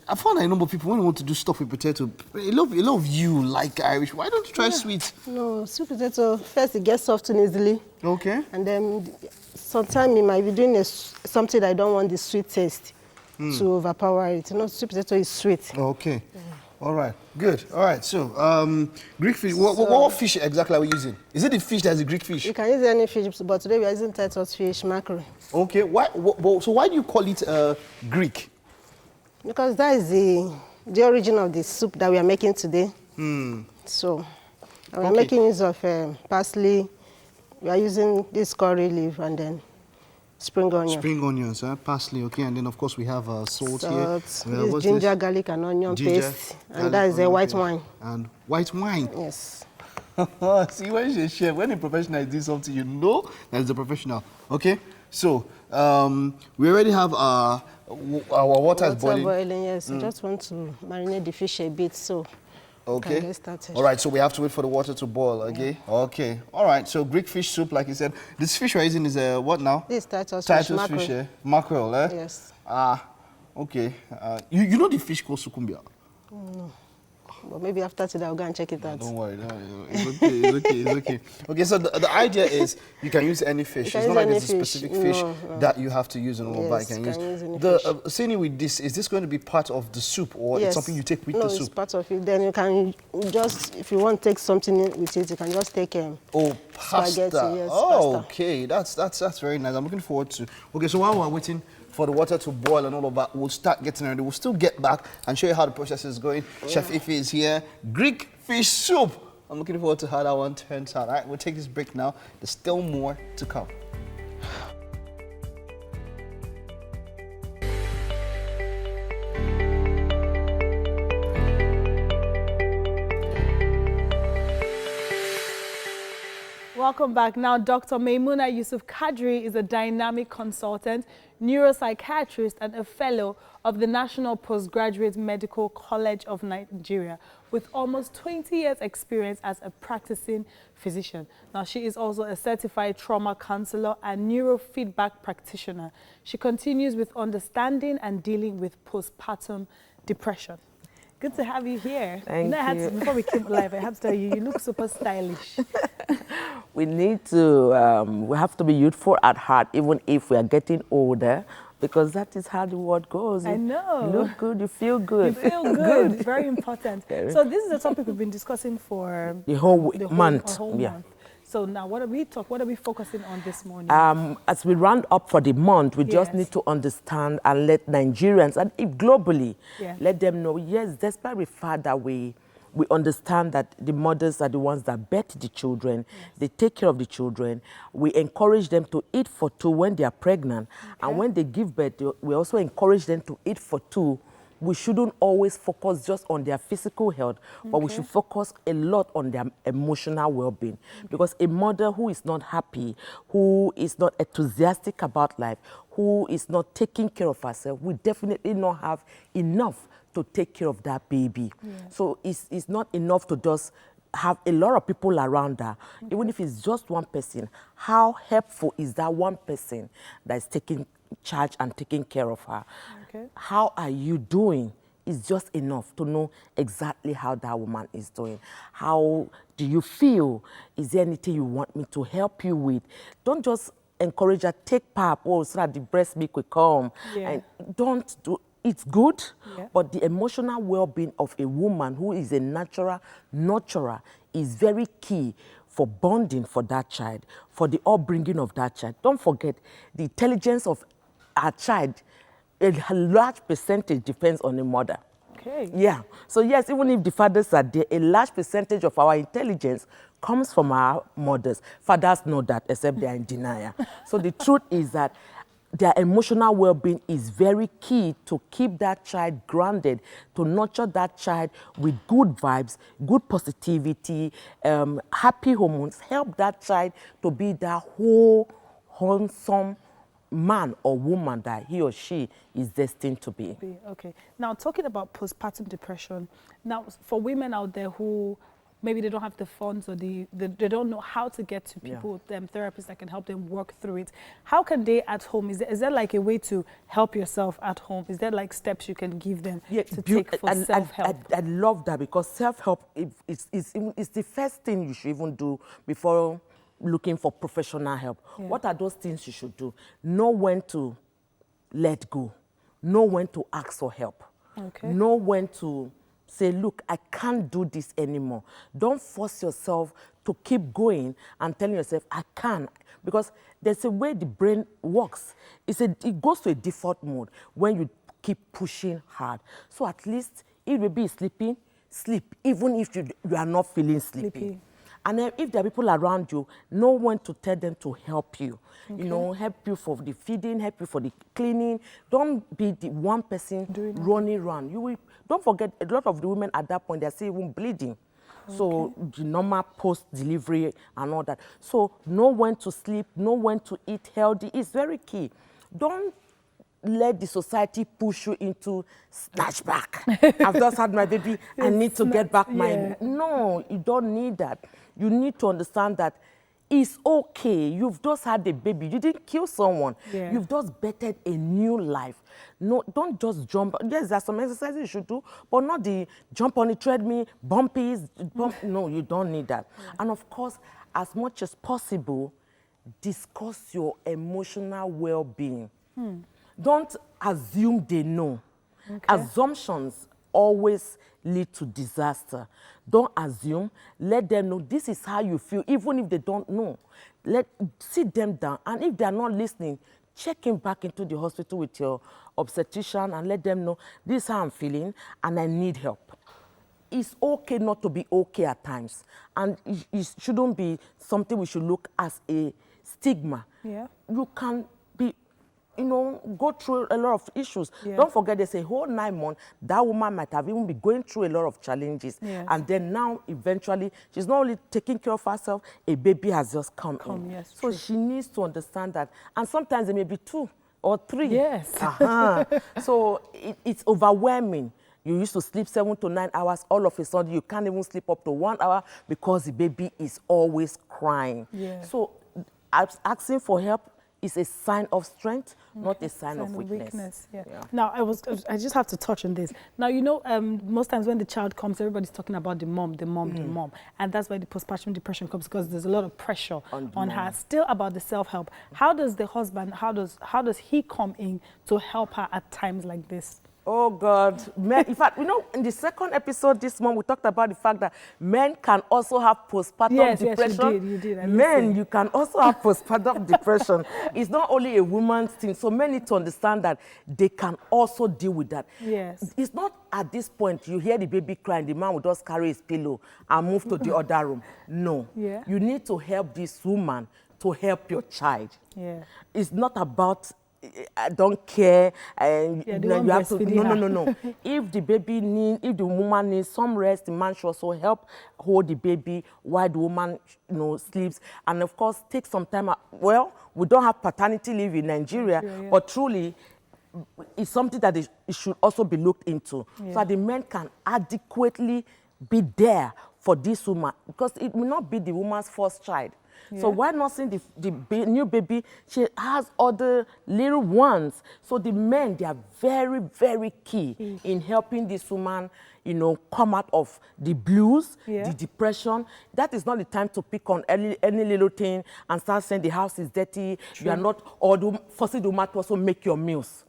I found a number of people when they want to do stuff with potato. A lot of you like Irish. Why don't you try sweet? No, sweet potato, first it gets softened easily. Okay. And then sometimes you might be doing something that I don't want the sweet taste to overpower it. You know, sweet potato is sweet. Okay. All right. Good. All right. So, Greek fish. What fish exactly are we using? Is it the fish that's a Greek fish? You can use any fish, but today we are using Titus fish, mackerel. Okay. So why do you call it Greek? Because that is the origin of the soup that we are making today. So, we are making use of parsley. We are using this curry leaf and then spring onion. Spring onions, parsley, okay, and then of course we have salt here. This ginger, garlic, and onion paste, and that is a white wine. And white wine. Yes. See, when you're a chef, when a professional is doing something, you know that it's a professional. Okay, so we already have our water is boiling. Yes. I just want to marinate the fish a bit, so. Okay. Get started. All right, so we have to wait for the water to boil, okay? Yeah. Okay. All right, so Greek fish soup, like you said. This fish we're using is what now? This is Titus fish, mackerel. Fish, mackerel, eh? Yes. Okay. You know the fish called sukumbia? No. But maybe after today I'll go and check it out. Don't worry, it's okay. Okay, so the idea is you can use any fish. It's not like there's a specific fish that you have to use and all that. You can use any fish. Seeing with this, is this going to be part of the soup or it's something you take with the soup? No, it's part of it. Then you can just, if you want to take something with it, you can just take pasta. Spaghetti, yes, pasta. Okay, that's very nice. I'm looking forward to. Okay, so while we're waiting for the water to boil and all of that, we'll start getting ready. We'll still get back and show you how the process is going. Chef Effah is here. Greek fish soup. I'm looking forward to how that one turns out. All right, we'll take this break now. There's still more to come. Welcome back. Now, Dr. Maimuna Yusuf Kadri is a dynamic consultant, neuropsychiatrist, and a fellow of the National Postgraduate Medical College of Nigeria, with almost 20 years' experience as a practicing physician. Now, she is also a certified trauma counselor and neurofeedback practitioner. She continues with understanding and dealing with postpartum depression. Good to have you here. Thank you. Before we came live, I have to tell you, you look super stylish. We need to, we have to be youthful at heart, even if we are getting older, because that is how the world goes. I know. You look good, you feel good. You feel good. Very important. So this is a topic we've been discussing for the whole month. Month. So now, what are we focusing on this morning? As we round up for the month, we just need to understand and let Nigerians, and if globally, let them know, yes, despite the fact that we we understand that the mothers are the ones that birth the children, they take care of the children. We encourage them to eat for two when they are pregnant. And when they give birth, we also encourage them to eat for two. We shouldn't always focus just on their physical health, but we should focus a lot on their emotional well-being. Because a mother who is not happy, who is not enthusiastic about life, who is not taking care of herself, will definitely not have enough to take care of that baby. So it's not enough to just have a lot of people around her. Even if it's just one person, how helpful is that one person that is taking charge and taking care of her? How are you doing? Is just enough to know exactly how that woman is doing. How do you feel? Is there anything you want me to help you with? Don't just encourage her, take pap, so that the breast milk will come. And don't do. It's good, but the emotional well-being of a woman who is a natural nurturer is very key for bonding for that child, for the upbringing of that child. Don't forget, the intelligence of our child, a large percentage depends on the mother. Yeah. So yes, even if the fathers are there, a large percentage of our intelligence comes from our mothers. Fathers know that, except they are in denial. So the truth is that their emotional well-being is very key to keep that child grounded, to nurture that child with good vibes, good positivity, happy hormones, help that child to be that whole, wholesome man or woman that he or she is destined to be. Okay. Now, talking about postpartum depression, now for women out there who maybe they don't have the funds or they don't know how to get to people, therapists that can help them work through it, how can they at home, is there like a way to help yourself at home? Is there like steps you can give them to take for self-help? I love that, because self-help is the first thing you should even do before looking for professional help. What are those things you should do? Know when to let go. Know when to ask for help. Know when to say, look, I can't do this anymore. Don't force yourself to keep going and telling yourself, I can. Because there's a way the brain works. It goes to a default mode when you keep pushing hard. So at least if the baby is sleeping, sleep, even if you are not feeling sleepy. And then if there are people around you, know when to tell them to help you. You know, help you for the feeding, help you for the cleaning. Don't be the one person running around. Don't forget, a lot of the women at that point, they're still even bleeding. So the normal post-delivery and all that. So know when to sleep, know when to eat healthy. It's very key. Don't let the society push you into snatch back. I've just had my baby, I need to get back my... No, you don't need that. You need to understand that it's okay. You've just had a baby. You didn't kill someone. You've just bettered a new life. No, don't just jump. Yes, there's some exercises you should do, but not the jump on the treadmill, bumpies. No, you don't need that. And of course, as much as possible, discuss your emotional well-being. Don't assume they know. Assumptions always lead to disaster. Don't assume. Let them know this is how you feel, even if they don't know. Sit them down, and if they are not listening, check him back into the hospital with your obstetrician and let them know this is how I'm feeling and I need help. It's okay not to be okay at times, and it shouldn't be something we should look as a stigma. You can be, go through a lot of issues. Don't forget, there's a whole 9 months, that woman might have even been going through a lot of challenges. And then now, eventually, she's not only taking care of herself, a baby has just come in. So she needs to understand that. And sometimes it may be 2 or 3. So it's overwhelming. You used to sleep 7 to 9 hours. All of a sudden, you can't even sleep up to 1 hour because the baby is always crying. So asking for help is a sign of strength, not a sign of weakness. Now, I just have to touch on this. Now, most times when the child comes, everybody's talking about the mom. And that's why the postpartum depression comes, because there's a lot of pressure on her. Still about the self-help. How does the husband, how does he come in to help her at times like this? Oh God, men, in fact, in the second episode this month, we talked about the fact that men can also have postpartum depression. Yes, you did. Men, you can also have postpartum depression. It's not only a woman's thing, so men need to understand that they can also deal with that. Yes. It's not at this point, you hear the baby crying, the man will just carry his pillow and move to the other room. No. Yeah. You need to help this woman to help your child. Yeah. It's not about I don't care, and Yeah, you have to. No. If the woman needs some rest, the man should also help hold the baby while the woman, sleeps, and of course take some time. Well, we don't have paternity leave in Nigeria, but truly, it's something that it should also be looked into, so that the men can adequately be there for this woman, because it will not be the woman's first child. Yeah. So while nursing the new baby, she has other little ones. So the men, they are very, very key in helping this woman, come out of the blues, the depression. That is not the time to pick on any little thing and start saying the house is dirty. True. You are not, or forcing the woman to also make your meals.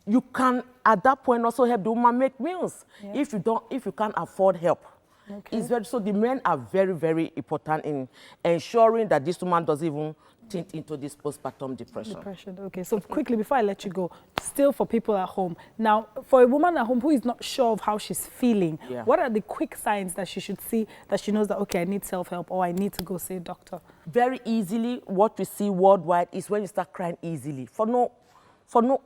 You can, at that point, also help the woman make meals if you can't afford help. Okay. So the men are very, very important in ensuring that this woman doesn't even tint into this postpartum depression. Okay, so quickly, before I let you go, still for people at home. Now, for a woman at home who is not sure of how she's feeling, what are the quick signs that she should see that she knows that, okay, I need self-help or I need to go see a doctor? Very easily, what we see worldwide is when you start crying easily for no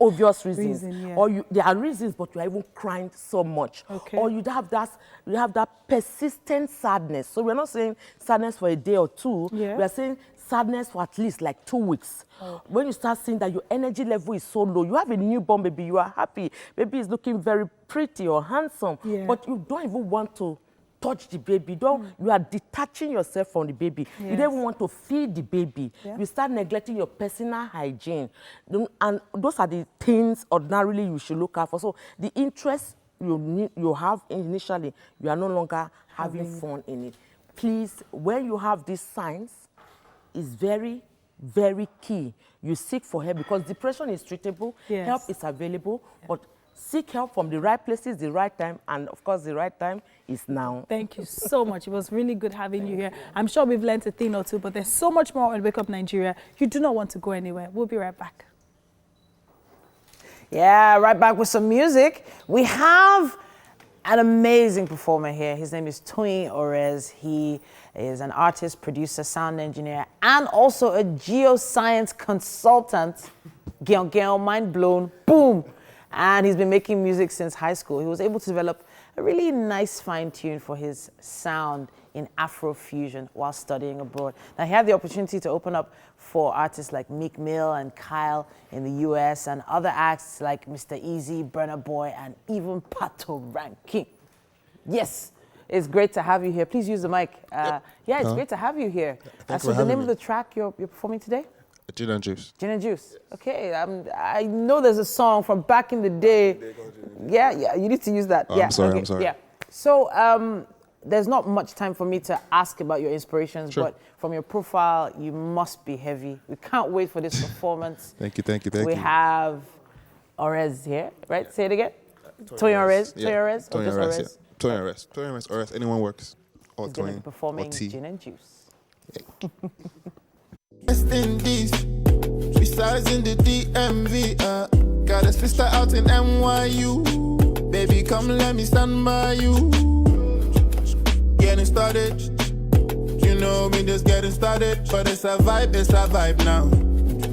obvious reasons, or there are reasons, but you are even crying so much, or you have that persistent sadness. So we're not saying sadness for a day or two. We are saying sadness for at least like 2 weeks. When you start seeing that your energy level is so low, you have a newborn baby, you are happy, baby is looking very pretty or handsome, but you don't even want to touch the baby. You are detaching yourself from the baby. You don't even want to feed the baby. You start neglecting your personal hygiene. And those are the things ordinarily you should look out for. So the interest you have initially, you are no longer having fun in it. Please, when you have these signs, it's very, very key. You seek for help, because depression is treatable, help is available, but seek help from the right places, the right time, and of course the right time is now. Thank you so much. It was really good having you here. I'm sure we've learned a thing or two, but there's so much more on Wake Up Nigeria. You do not want to go anywhere. We'll be right back. Yeah, right back with some music. We have an amazing performer here. His name is Toyin Orez. He is an artist, producer, sound engineer, and also a geoscience consultant. Gel, mind blown, boom. And he's been making music since high school. He was able to develop a really nice fine tune for his sound in Afrofusion while studying abroad. Now, he had the opportunity to open up for artists like Meek Mill and Kyle in the US, and other acts like Mr. Easy, Burna Boy, and even Pato Ranking. Yes, it's great to have you here. Please use the mic. Yeah, it's great to have you here. So the name of the track you're performing today? Gin and Juice. Gin and Juice. Okay, I know there's a song from back in the day. Yeah, you need to use that. I'm sorry. Yeah. So there's not much time for me to ask about your inspirations, but from your profile, you must be heavy. We can't wait for this performance. Thank you. We have Orez here, right? Yeah. Say it again. Toyin Orez. Toyin Orez. Anyone works. Or Toyin. Performing Gin and Juice. West Indies, besides in the DMV, got a sister out in NYU. Baby, come let me stand by you. Getting started, you know me just getting started. But it's a vibe now.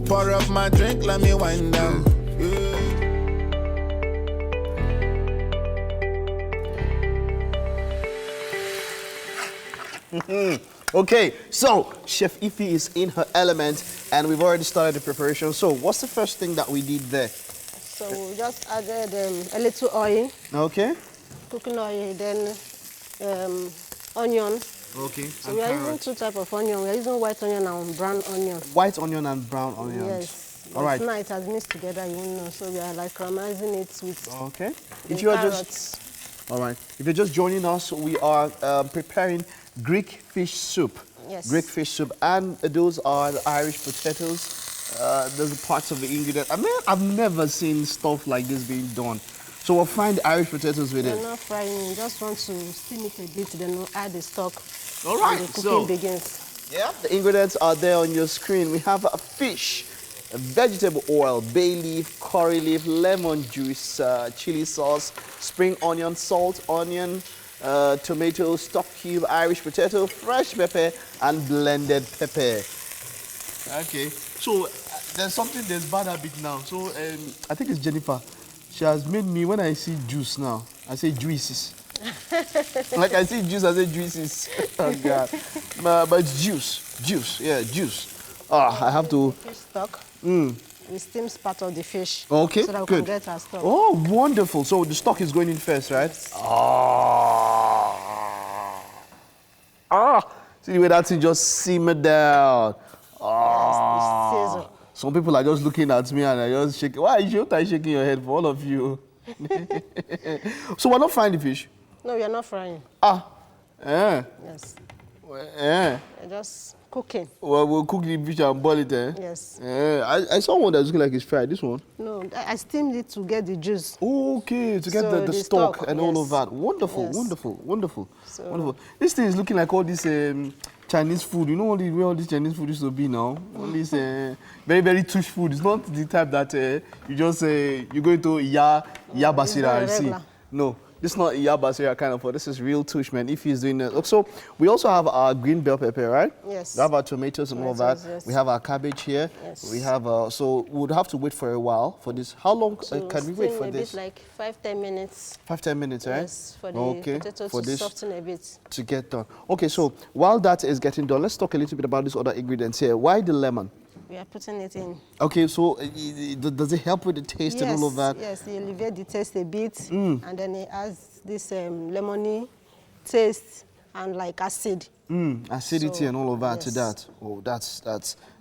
Pour up my drink, let me wind down. Okay, so Chef Effah is in her element, and we've already started the preparation. So what's the first thing that we did there? So we just added a little oil. Okay. Cooking oil, then onion. Okay. So we are using two types of onion. We are using white onion and brown onion. White onion and brown onion. Yes. All right. Now it has mixed together, you know. So we are like caramelizing it with If you are carrots. all right. If you're just joining us, we are preparing Greek fish soup. Yes. Greek fish soup, and those are the Irish potatoes. Those are parts of the ingredient. I mean, I've never seen stuff like this being done. So we'll fry the Irish potatoes with We're it. not frying. We just want to steam it a bit, then we'll add the stock. All right, And the so- cooking begins. Yeah, the ingredients are there on your screen. We have a fish, a vegetable oil, bay leaf, curry leaf, lemon juice, chili sauce, spring onion, salt, onion, tomato, stock cube, Irish potato, fresh pepper, and blended pepper. Okay, so there's something that's bad habit now. So I think it's Jennifer. She has made me, when I see juice now, I say juices. Like I see juice, I say juices. Oh God. But it's juice, yeah, juice. I have to. Fish stock. Mm. We steam part of the fish. Okay, So that we good. can get our stock. Oh, wonderful. So the stock is going in first, right? Yes. See the way that thing just simmered down. Sizzle. Some people are just looking at me and I just shaking. Why are you shaking your head for all of you? So we're not frying the fish? No, we are not frying. Yes. We're just cooking. Well, we'll cook the fish and boil it, eh? Yes. I saw one that's looking like it's fried. This one? No, I steamed it to get the juice. Okay, to get So the the stock stock, and all of yes. that. Wonderful, Yes. wonderful, wonderful, So- wonderful. This thing is looking like all this Chinese food. You know where all this Chinese food used to be now? All this very, very tush food. It's not the type that you just you go into Iya Basira not and see. regular. No, this is not Iya Basira kind of food. This is real tush, man, if he's doing it. So we also have our green bell pepper, right? Yes. We have our tomatoes and all of that. Tomatoes, yes. We have our cabbage here. Yes. We have, so we would have to wait for a while for this. How long So can we wait steam for a this? bit, like 5-10 minutes. 5-10 minutes, right? Yes, for the okay. potato for to this soften a bit. to get done. Okay, so while that is getting done, let's talk a little bit about these other ingredients here. Why the lemon? We are putting it in. Okay, so does it help with the taste and all of that? Yes, it alleviates the taste a bit, and then it adds this lemony taste and like acid. Acidity So, and all of that to yes. that. Oh,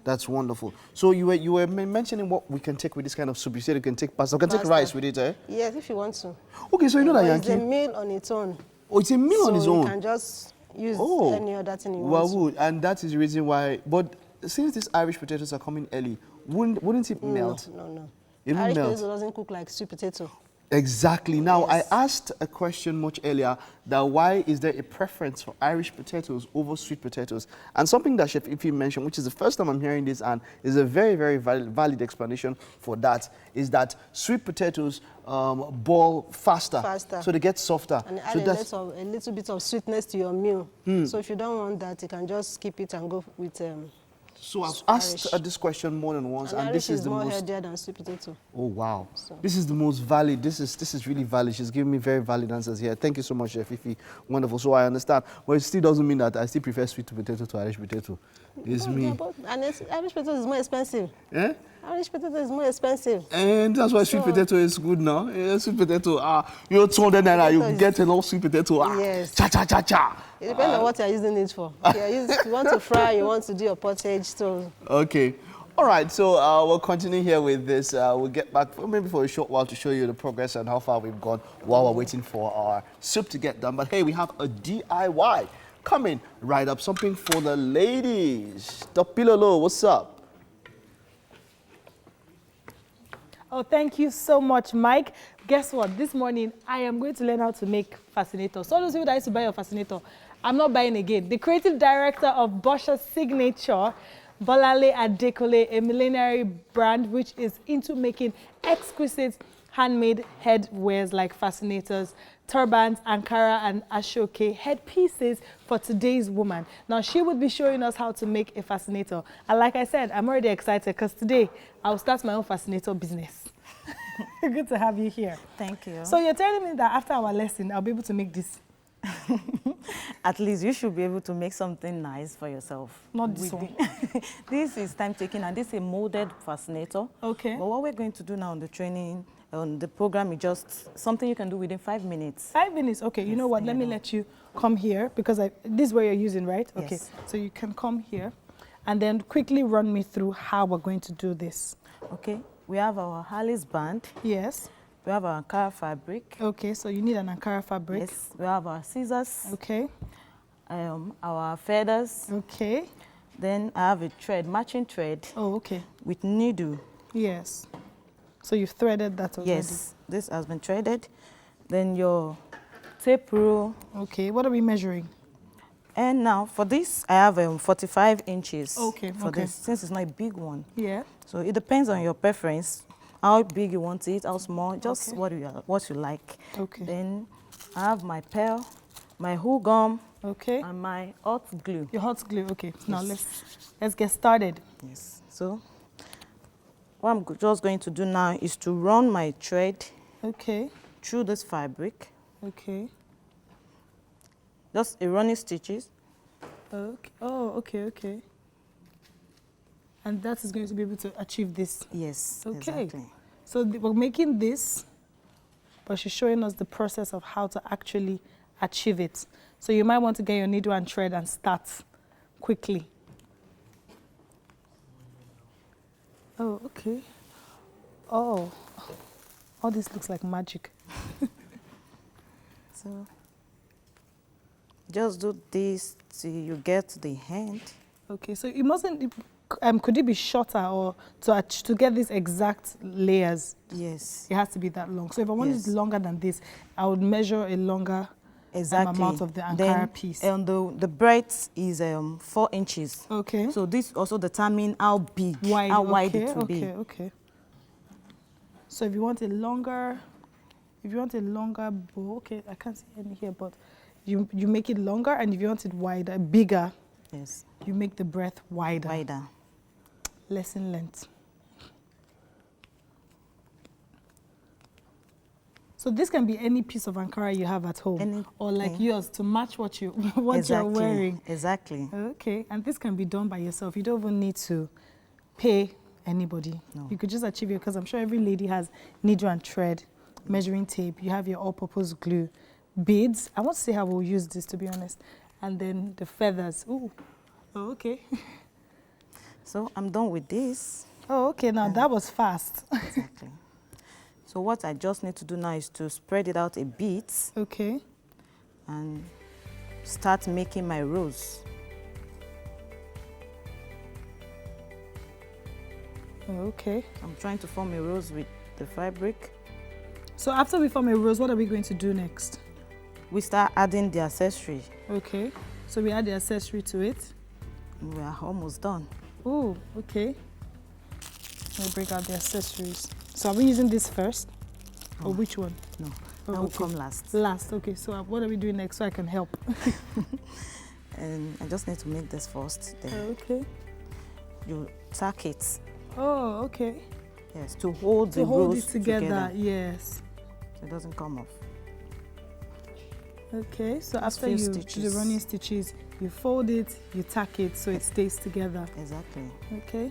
that's wonderful. So you were mentioning what we can take with this kind of soup. You said you can take pasta. You can take Pasta. rice with it, eh? Yes, if you want to. Okay, so you know that But it's a Yankee. meal on its own. Oh, it's a meal on its So own. you can just use any other thing you Well, want to. would, and that is the reason why. But since these Irish potatoes are coming early, wouldn't it melt? No. It won't Irish melt. potato doesn't cook like sweet potato. Exactly. Now, Yes. I asked a question much earlier that why is there a preference for Irish potatoes over sweet potatoes? And something that Chef Effah mentioned, which is the first time I'm hearing this and is a very, very valid explanation for that, is that sweet potatoes boil faster. So they get softer. And so add a little bit of sweetness to your meal. So if you don't want that, you can just skip it and go with So I've asked this question more than once, and Irish this is the more most. healthier than sweet potato. Oh wow! So- This is the most valid. This is really valid. She's giving me very valid answers here. Thank you so much, Chef Effah. Wonderful. So I understand, but it still doesn't mean that I still prefer sweet potato to Irish potato. It's me. And Irish potato is more expensive. Eh? Irish potato is more expensive. And that's why sweet So- potato is good now. Yeah, sweet potato. You're 200 naira, you Potato is- get a lot of sweet potato. Yes. Cha cha cha cha. It depends on what you're using it for. You want to fry, you want to do your pottage, so Okay. All right, so we'll continue here with this. We'll get back maybe for a short while to show you the progress and how far we've gone while we're waiting for our soup to get done. But hey, we have a DIY coming right up, something for the ladies. Topilolo, what's up? Oh, thank you so much, Mike. Guess what? This morning, I am going to learn how to make fascinators. So those people that used to buy your fascinator, I'm not buying again. The creative director of Bosha's Signature, Bolale Adekole, a millenary brand which is into making exquisite handmade headwears like fascinators, turbans, Ankara, and Ashoke headpieces for today's woman. Now, she would be showing us how to make a fascinator. And like I said, I'm already excited because today I'll start my own fascinator business. Good to have you here. Thank you. So you're telling me that after our lesson, I'll be able to make this? At least you should be able to make something nice for yourself. Not this one. This is time taking, and this is a molded fascinator. Okay. But what we're going to do now on the training, on the program, is just something you can do within 5 minutes. 5 minutes, okay. You know what? Let me let you come here because this is where you're using, right? Okay. Yes. So you can come here and then quickly run me through how we're going to do this. Okay. We have our Harley's band. Yes. We have our Ankara fabric. Okay, so you need an Ankara fabric. Yes. We have our scissors. Okay. Our feathers. Okay. Then I have a thread, matching thread. Oh, okay. With needle. Yes. So you've threaded that already? Yes, this has been threaded. Then your tape rule. Okay, what are we measuring? And now for this, I have 45 inches. Okay, for okay. this, since it's not a big one. Yeah. So it depends on your preference, how big you want it, how small, just what you like. Okay. Then I have my pearl, my glue gum, okay, and my hot glue. Your hot glue, okay. Yes. Now let's get started. Yes. So what I'm just going to do now is to run my thread through this fabric. Okay. Just a running stitches. Okay. Oh, okay. And that is going to be able to achieve this? Yes, okay. Exactly. So we're making this, but she's showing us the process of how to actually achieve it. So you might want to get your needle and thread and start quickly. Oh, okay. Oh, all this looks like magic. So just do this till you get to the end. Okay, so it mustn't, could it be shorter or to get these exact layers? Yes. It has to be that long. So if I want it longer than this, I would measure a longer amount of the Ankara piece. And the breadth is 4 inches. Okay. So this also determines how big, how wide it will be. Okay. So if you want a longer bow, okay, I can't see any here, but you make it longer, and if you want it wider, bigger, yes, you make the breadth wider. Wider. Lesson learnt. So this can be any piece of Ankara you have at home, or like yours to match what you're wearing. Exactly. Okay, and this can be done by yourself. You don't even need to pay anybody. No. You could just achieve it, because I'm sure every lady has needle and thread, measuring tape. You have your all-purpose glue, beads. I want to see how we'll use this, to be honest. And then the feathers. Ooh. Oh, okay. So I'm done with this. Oh, okay. Now that was fast. Exactly. So what I just need to do now is to spread it out a bit. Okay. And start making my rose. Okay. I'm trying to form a rose with the fabric. So after we form a rose, what are we going to do next? We start adding the accessory. Okay. So we add the accessory to it. We are almost done. Oh, okay. We'll break out the accessories. So are we using this first? Or which one? No, that will come last. Last, okay. So what are we doing next so I can help? And I just need to make this first. Then okay. You tack it. Oh, okay. Yes, to hold the rose it together. Yes. So it doesn't come off. Okay, so after you do the running stitches, you fold it, you tack it so it stays together. Exactly. Okay.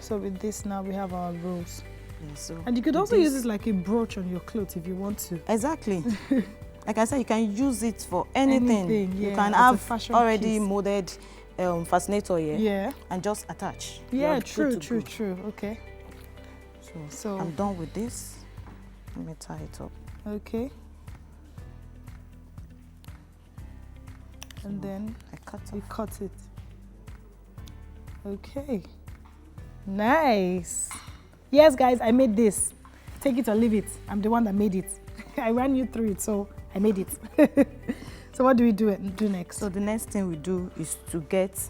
So with this now we have our rose. Yeah, so and you could also use it like a brooch on your clothes if you want to. Exactly. Like I said, you can use it for anything. Yeah, you can have already molded fascinator here. Yeah. And just attach. Yeah, true. Okay. So I'm done with this. Let me tie it up. Okay. And then you cut it. Okay. Nice. Yes, guys, I made this. Take it or leave it. I'm the one that made it. I ran you through it, so I made it. So what do we do next? So the next thing we do is to get,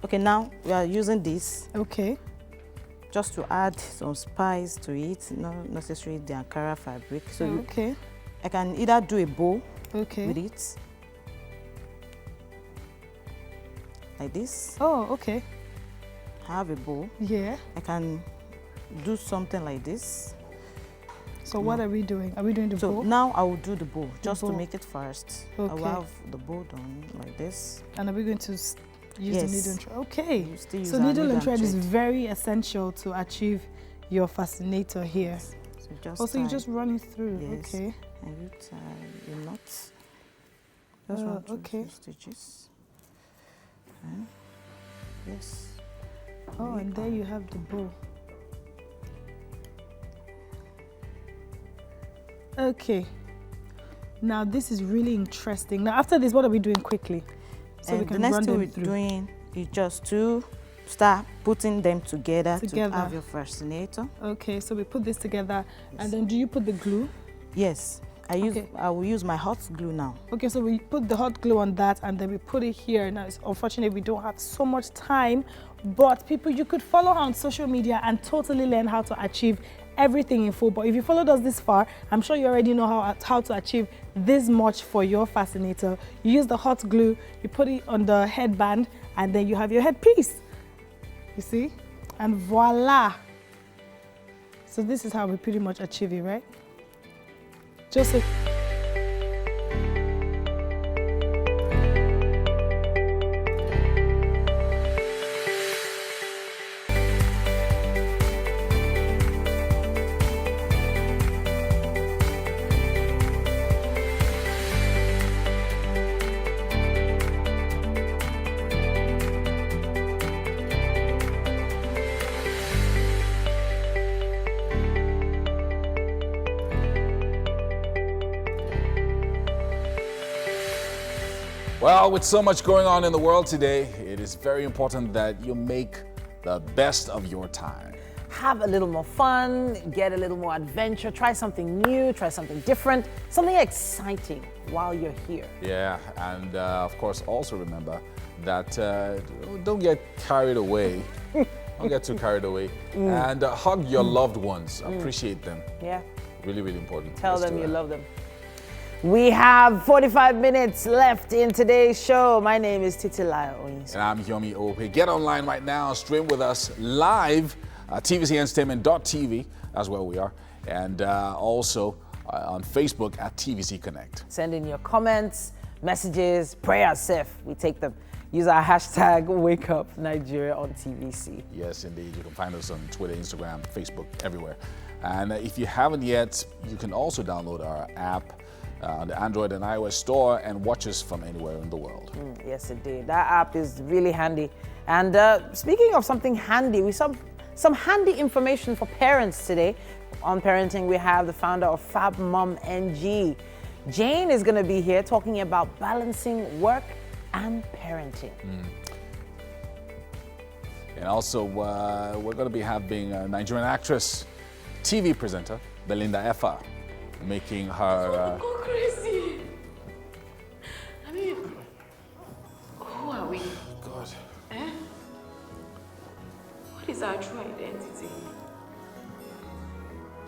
okay, now we are using this. Okay. Just to add some spice to it, not necessarily the Ankara fabric. So okay. I can either do a bow with it. Like this. Oh, okay. I have a bow. Yeah. I can do something like this. So what are we doing? Are we doing the bow? So now I will do the bow, just to make it first. Okay. I will have the bow done like this. And are we going to use the needle and thread? Okay. So needle and thread is very essential to achieve your fascinator here. So also, you just run it through. Yes. Okay. And you tie the knots. Just run through the stitches. And yes. Oh, and there you have the bow. Okay. Now this is really interesting. Now after this, what are we doing quickly? So we can the next thing we're doing is just to start putting them together to Together. have your fascinator. Okay, so we put this together, and then do you put the glue? Yes, I will use my hot glue now. Okay, so we put the hot glue on that, and then we put it here. Now, it's unfortunate we don't have so much time, but people, you could follow her on social media and totally learn how to achieve everything in full. But if you followed us this far, I'm sure you already know how to achieve this much for your fascinator. You use the hot glue, you put it on the headband, and then you have your headpiece. You see? And voila! So this is how we pretty much achieve it, right? Just a Well, with so much going on in the world today, it is very important that you make the best of your time. Have a little more fun, get a little more adventure, try something new, try something different, something exciting while you're here. Yeah, and of course, also remember that don't get carried away. Don't get too carried away. And hug your loved ones. Appreciate them. Yeah. Really, really important. Tell Let's them do you that. love them. We have 45 minutes left in today's show. My name is Titilayo Oyinso. And I'm Yomi Ope. Get online right now. Stream with us live at tvcentertainment.tv. That's where we are. And also on Facebook at TVC Connect. Send in your comments, messages, prayers, safe. We take them. Use our hashtag WakeUpNigeria on TVC. Yes, indeed. You can find us on Twitter, Instagram, Facebook, everywhere. And if you haven't yet, you can also download our app on the Android and iOS store and watch us from anywhere in the world. Yes, indeed. That app is really handy. And speaking of something handy, we saw some handy information for parents today. On parenting, we have the founder of Fab Mom NG. Jane is going to be here talking about balancing work and parenting. And also, we're going to be having a Nigerian actress, TV presenter, Belinda Effah, making her... Go crazy. I mean, who are we? God. Eh? What is our true identity?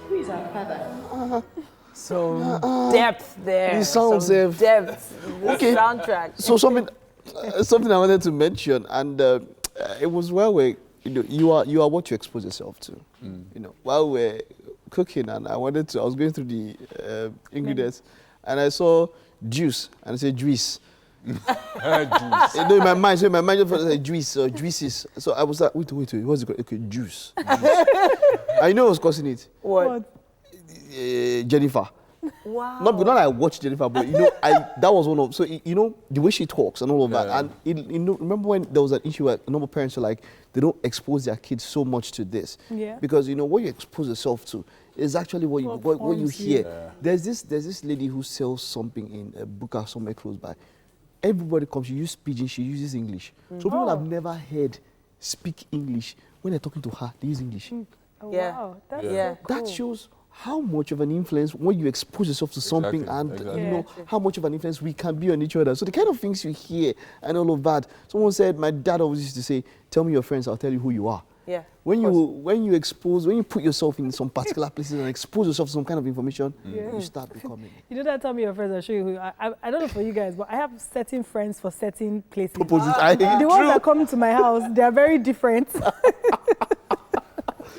Who is our father? So depth there. It sounds some depth. The okay. soundtrack. So something I wanted to mention, and it was while you are what you expose yourself to. You know, while we're cooking, and I was going through the ingredients, and I saw juice, and I said juice. Juice. You know, in my mind just said juice or juices. So I was like, wait, what's it called? Okay, juice. I know I was causing it. What? Jennifer. Wow. Not that I watched Jennifer, but you know, that was one of, so you know, the way she talks and all of that. And you know, remember when there was an issue where normal parents are like, they don't expose their kids so much to this. Yeah. Because you know, what you expose yourself to is actually what you hear. Yeah. There's this lady who sells something in a book somewhere close by. Everybody comes, she uses pidgin, she uses English. So people have never heard speak English. When they're talking to her, they use English. Oh, Yeah. wow. That's Yeah. so cool. That shows how much of an influence when you expose yourself to something, and Exactly. you know how much of an influence we can be on each other. So the kind of things you hear and all of that. Someone said, my dad always used to say, tell me your friends, I'll tell you who you are. Yeah. When you put yourself in some particular places and expose yourself to some kind of information, you start becoming. You know that tell me your friends, I'll show you who. I don't know for you guys, but I have certain friends for certain places. Purposes. The ones that come to my house, they are very different.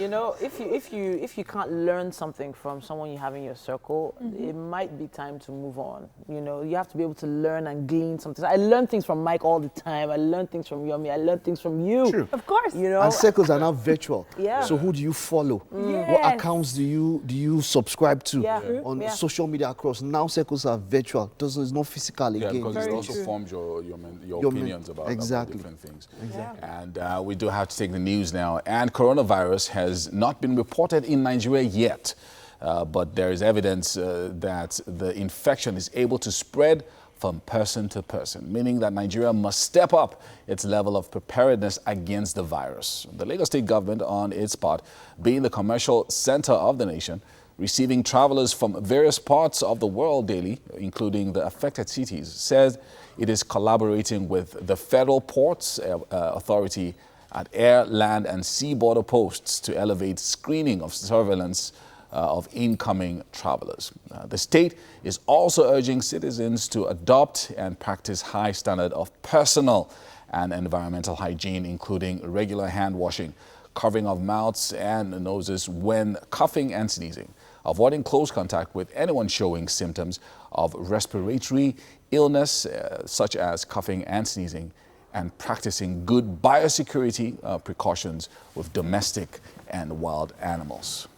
You know, if you can't learn something from someone you have in your circle, it might be time to move on. You know, you have to be able to learn and glean something. I learn things from Mike all the time. I learn things from Yomi. I learn things from you. True. Of course. You know, And circles are now virtual. Yeah. So who do you follow? Yes. What accounts do you subscribe to on Yeah. social media across? Now circles are virtual. It's not physical Yeah, again. because Very it also true. forms your Your opinions about exactly. different things. Exactly. And we do have to take the news now. And coronavirus has not been reported in Nigeria yet, but there is evidence that the infection is able to spread from person to person, meaning that Nigeria must step up its level of preparedness against the virus. The Lagos State government, on its part, being the commercial center of the nation, receiving travelers from various parts of the world daily, including the affected cities, says it is collaborating with the Federal Ports Authority at air, land, and sea border posts to elevate screening of surveillance of incoming travelers. The state is also urging citizens to adopt and practice high standard of personal and environmental hygiene, including regular hand washing, covering of mouths and noses when coughing and sneezing, avoiding close contact with anyone showing symptoms of respiratory illness, such as coughing and sneezing, and practicing good biosecurity precautions with domestic and wild animals.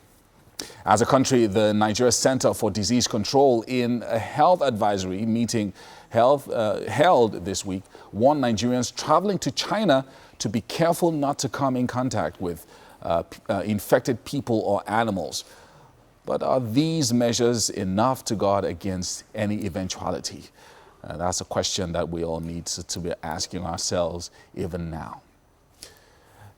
As a country, the Nigeria Center for Disease Control, in a health advisory meeting held this week, warned Nigerians traveling to China to be careful not to come in contact with infected people or animals. But are these measures enough to guard against any eventuality? That's a question that we all need to be asking ourselves even now.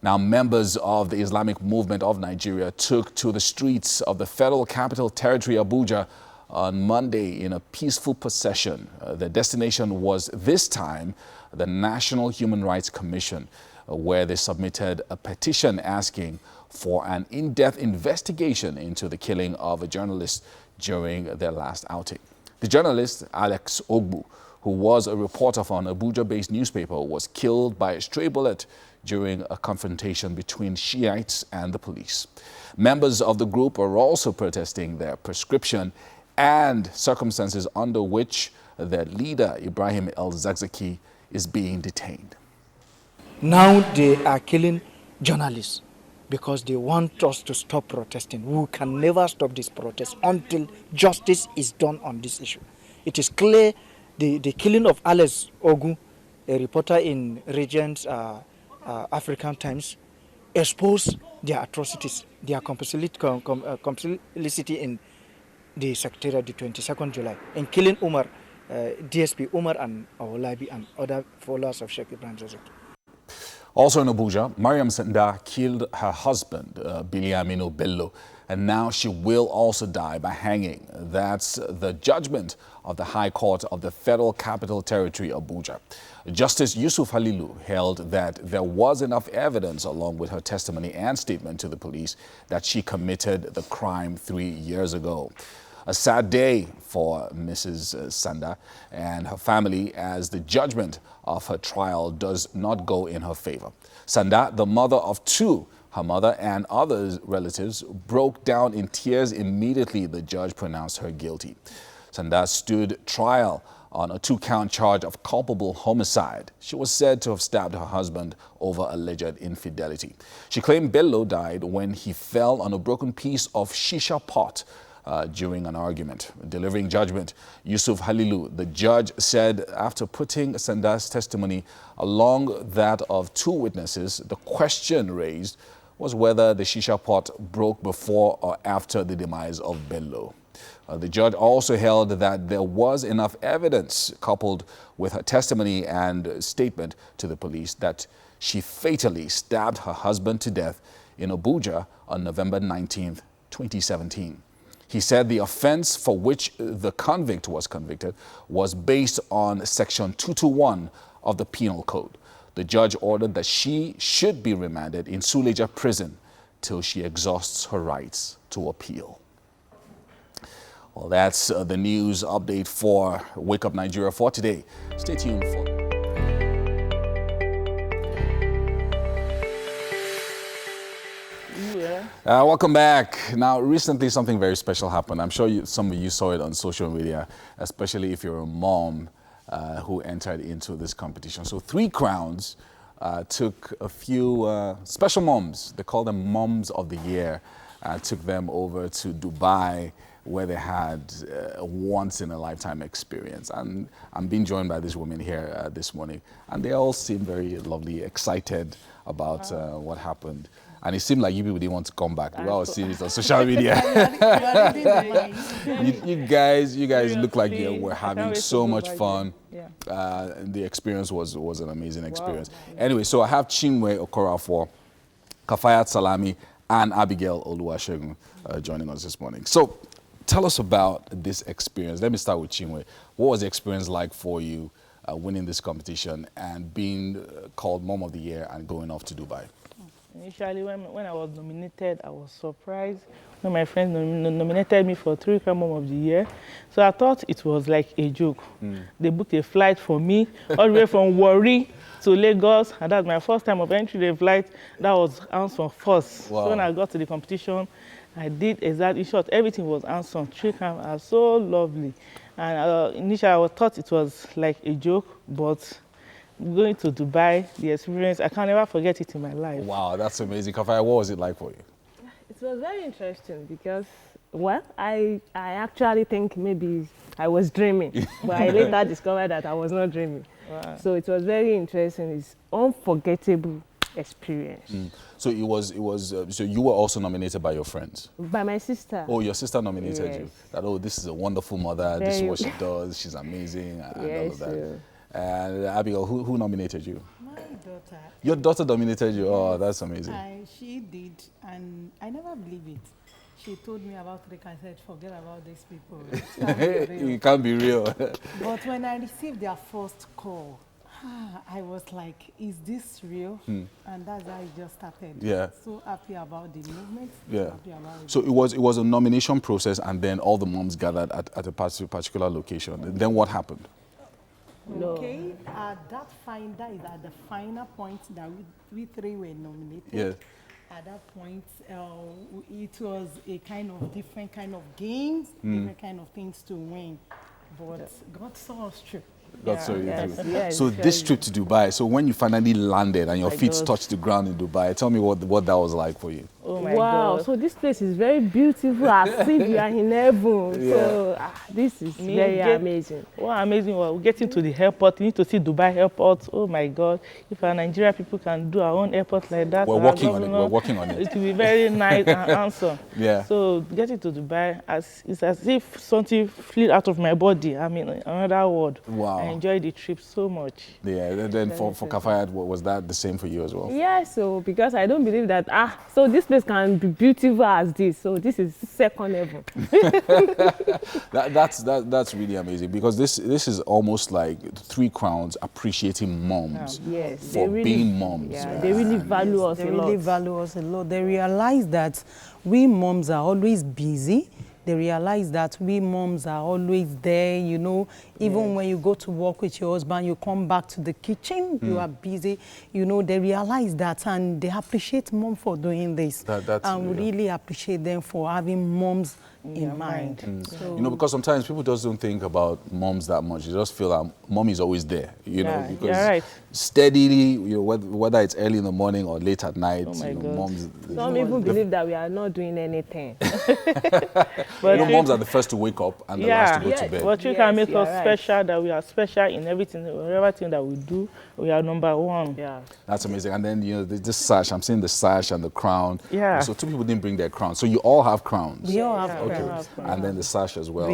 Now, members of the Islamic Movement of Nigeria took to the streets of the Federal Capital Territory, Abuja, on Monday in a peaceful procession. The destination was this time the National Human Rights Commission, where they submitted a petition asking for an in-depth investigation into the killing of a journalist during their last outing. The journalist, Alex Ogbu, who was a reporter for an Abuja-based newspaper, was killed by a stray bullet during a confrontation between Shiites and the police. Members of the group are also protesting their prescription and circumstances under which their leader, Ibrahim El-Zakzaki, is being detained. Now they are killing journalists because they want us to stop protesting. We can never stop this protest until justice is done on this issue. It is clear the killing of Alex Ogu, a reporter in Regent's African Times, exposed their atrocities, their complicity in the Secretariat the 22nd July, in killing Umar, DSP Umar and Awolabi and other followers of Sheikh Ibrahim Zakzaki. Also in Abuja, Mariam Sanda killed her husband, Biliamino Bello, and now she will also die by hanging. That's the judgment of the High Court of the Federal Capital Territory, Abuja. Justice Yusuf Halilu held that there was enough evidence, along with her testimony and statement to the police, that she committed the crime 3 years ago. A sad day for Mrs. Sanda and her family, as the judgment of her trial does not go in her favor. Sanda, the mother of two, her mother and other relatives, broke down in tears immediately the judge pronounced her guilty. Sanda stood trial on a 2-count charge of culpable homicide. She was said to have stabbed her husband over alleged infidelity. She claimed Bello died when he fell on a broken piece of shisha pot during an argument. Delivering judgment, Yusuf Halilu, the judge, said after putting Sanda's testimony along that of 2 witnesses, the question raised was whether the shisha pot broke before or after the demise of Bello. The judge also held that there was enough evidence, coupled with her testimony and statement to the police, that she fatally stabbed her husband to death in Abuja on November 19th, 2017. He said the offense for which the convict was convicted was based on Section 221 of the Penal Code. The judge ordered that she should be remanded in Suleja prison till she exhausts her rights to appeal. Well, that's the news update for Wake Up Nigeria for today. Stay tuned for... Welcome back. Now, recently something very special happened. I'm sure some of you saw it on social media, especially if you're a mom who entered into this competition. So 3 Crowns took a few special moms, they call them Moms of the Year, took them over to Dubai, where they had a once-in-a-lifetime experience. And I'm being joined by these women here this morning, and they all seem very lovely, excited about what happened. And it seemed like you people didn't want to come back. The way I was seeing it on social media. you guys look like you were having so much fun. Yeah. And the experience was an amazing experience. Anyway, so I have Chinwe Okorafor, Kafayat Salami, and Abigail Oluwasegun joining us this morning. So tell us about this experience. Let me start with Chinwe. What was the experience like for you winning this competition and being called Mom of the Year and going off to Dubai? Initially, when I was nominated, I was surprised when my friends nominated me for 3 Mom of the Year. So I thought it was like a joke. They booked a flight for me all the way from Warri to Lagos, and that's my first time of entering the flight. That was answered first. Wow. So when I got to the competition, I did exactly, in short, everything was answered. 3 are so lovely. And initially, I thought it was like a joke, but going to Dubai, the experience, I can never forget it in my life. Wow, that's amazing. Kafaya, what was it like for you? It was very interesting because, well, I actually think maybe I was dreaming, but I later discovered that I was not dreaming. Wow. So it was very interesting. It's unforgettable experience. So so you were also nominated by your friends? By my sister. Oh, your sister nominated Yes. you. That, oh, this is a wonderful mother. This is what she does. She's amazing. And all of that. And Abigail, who nominated you? My daughter. Your daughter nominated you. Oh, that's amazing. She did, and I never believed it. She told me about Rick. I said, forget about these people. It can't be real. But when I received their first call, I was like, is this real? And that's how it just started. Yeah. So happy about the movement. Yeah. Happy about it. So it was a nomination process, and then all the moms gathered at a particular location. And then what happened? Okay, that is at the final point that we 3 were nominated. Yeah. At that point, it was a kind of different kind of games, different kind of things to win. But God saw us through. God saw you through. Yes, So this trip to Dubai, so when you finally landed and your feet touched the ground in Dubai, tell me what that was like for you. Oh my God. So this place is very beautiful, as if you are in heaven. Yeah. So this is very amazing. What amazing! Well, getting to the airport, you need to see Dubai airport. Oh my God! If our Nigeria people can do our own airport like that, We're working on it. We're working on it. It will be very nice and handsome. Yeah. So getting to Dubai, it's as if something flew out of my body. I mean, another world. Wow. I enjoyed the trip so much. Yeah. And then for Kafayat, was that the same for you as well? Yeah, so because I don't believe that, so this place can be beautiful as this. So this is second level. That's really amazing, because this is almost like 3 Crowns appreciating moms for being moms. Yeah, they really value us a lot. They really value us a lot. They realize that we moms are always busy. They realize that we moms are always there, you know. Even when you go to work with your husband, you come back to the kitchen, you are busy. You know, they realize that, and they appreciate mom for doing this. And we really appreciate them for having moms in mind. So, you know, because sometimes people just don't think about moms that much. You just feel that mom is always there, you know, because steadily, you know, whether it's early in the morning or late at night, moms. Some even believe that we are not doing anything. But you know, moms are the first to wake up and the last to go to bed. But you can make us special, that we are special in everything that we do. We are number 1. Yeah. That's amazing. And then, you know, this sash, I'm seeing the sash and the crown. Yeah. So 2 people didn't bring their crowns. So you all have crowns. We all have crowns. And then the sash as well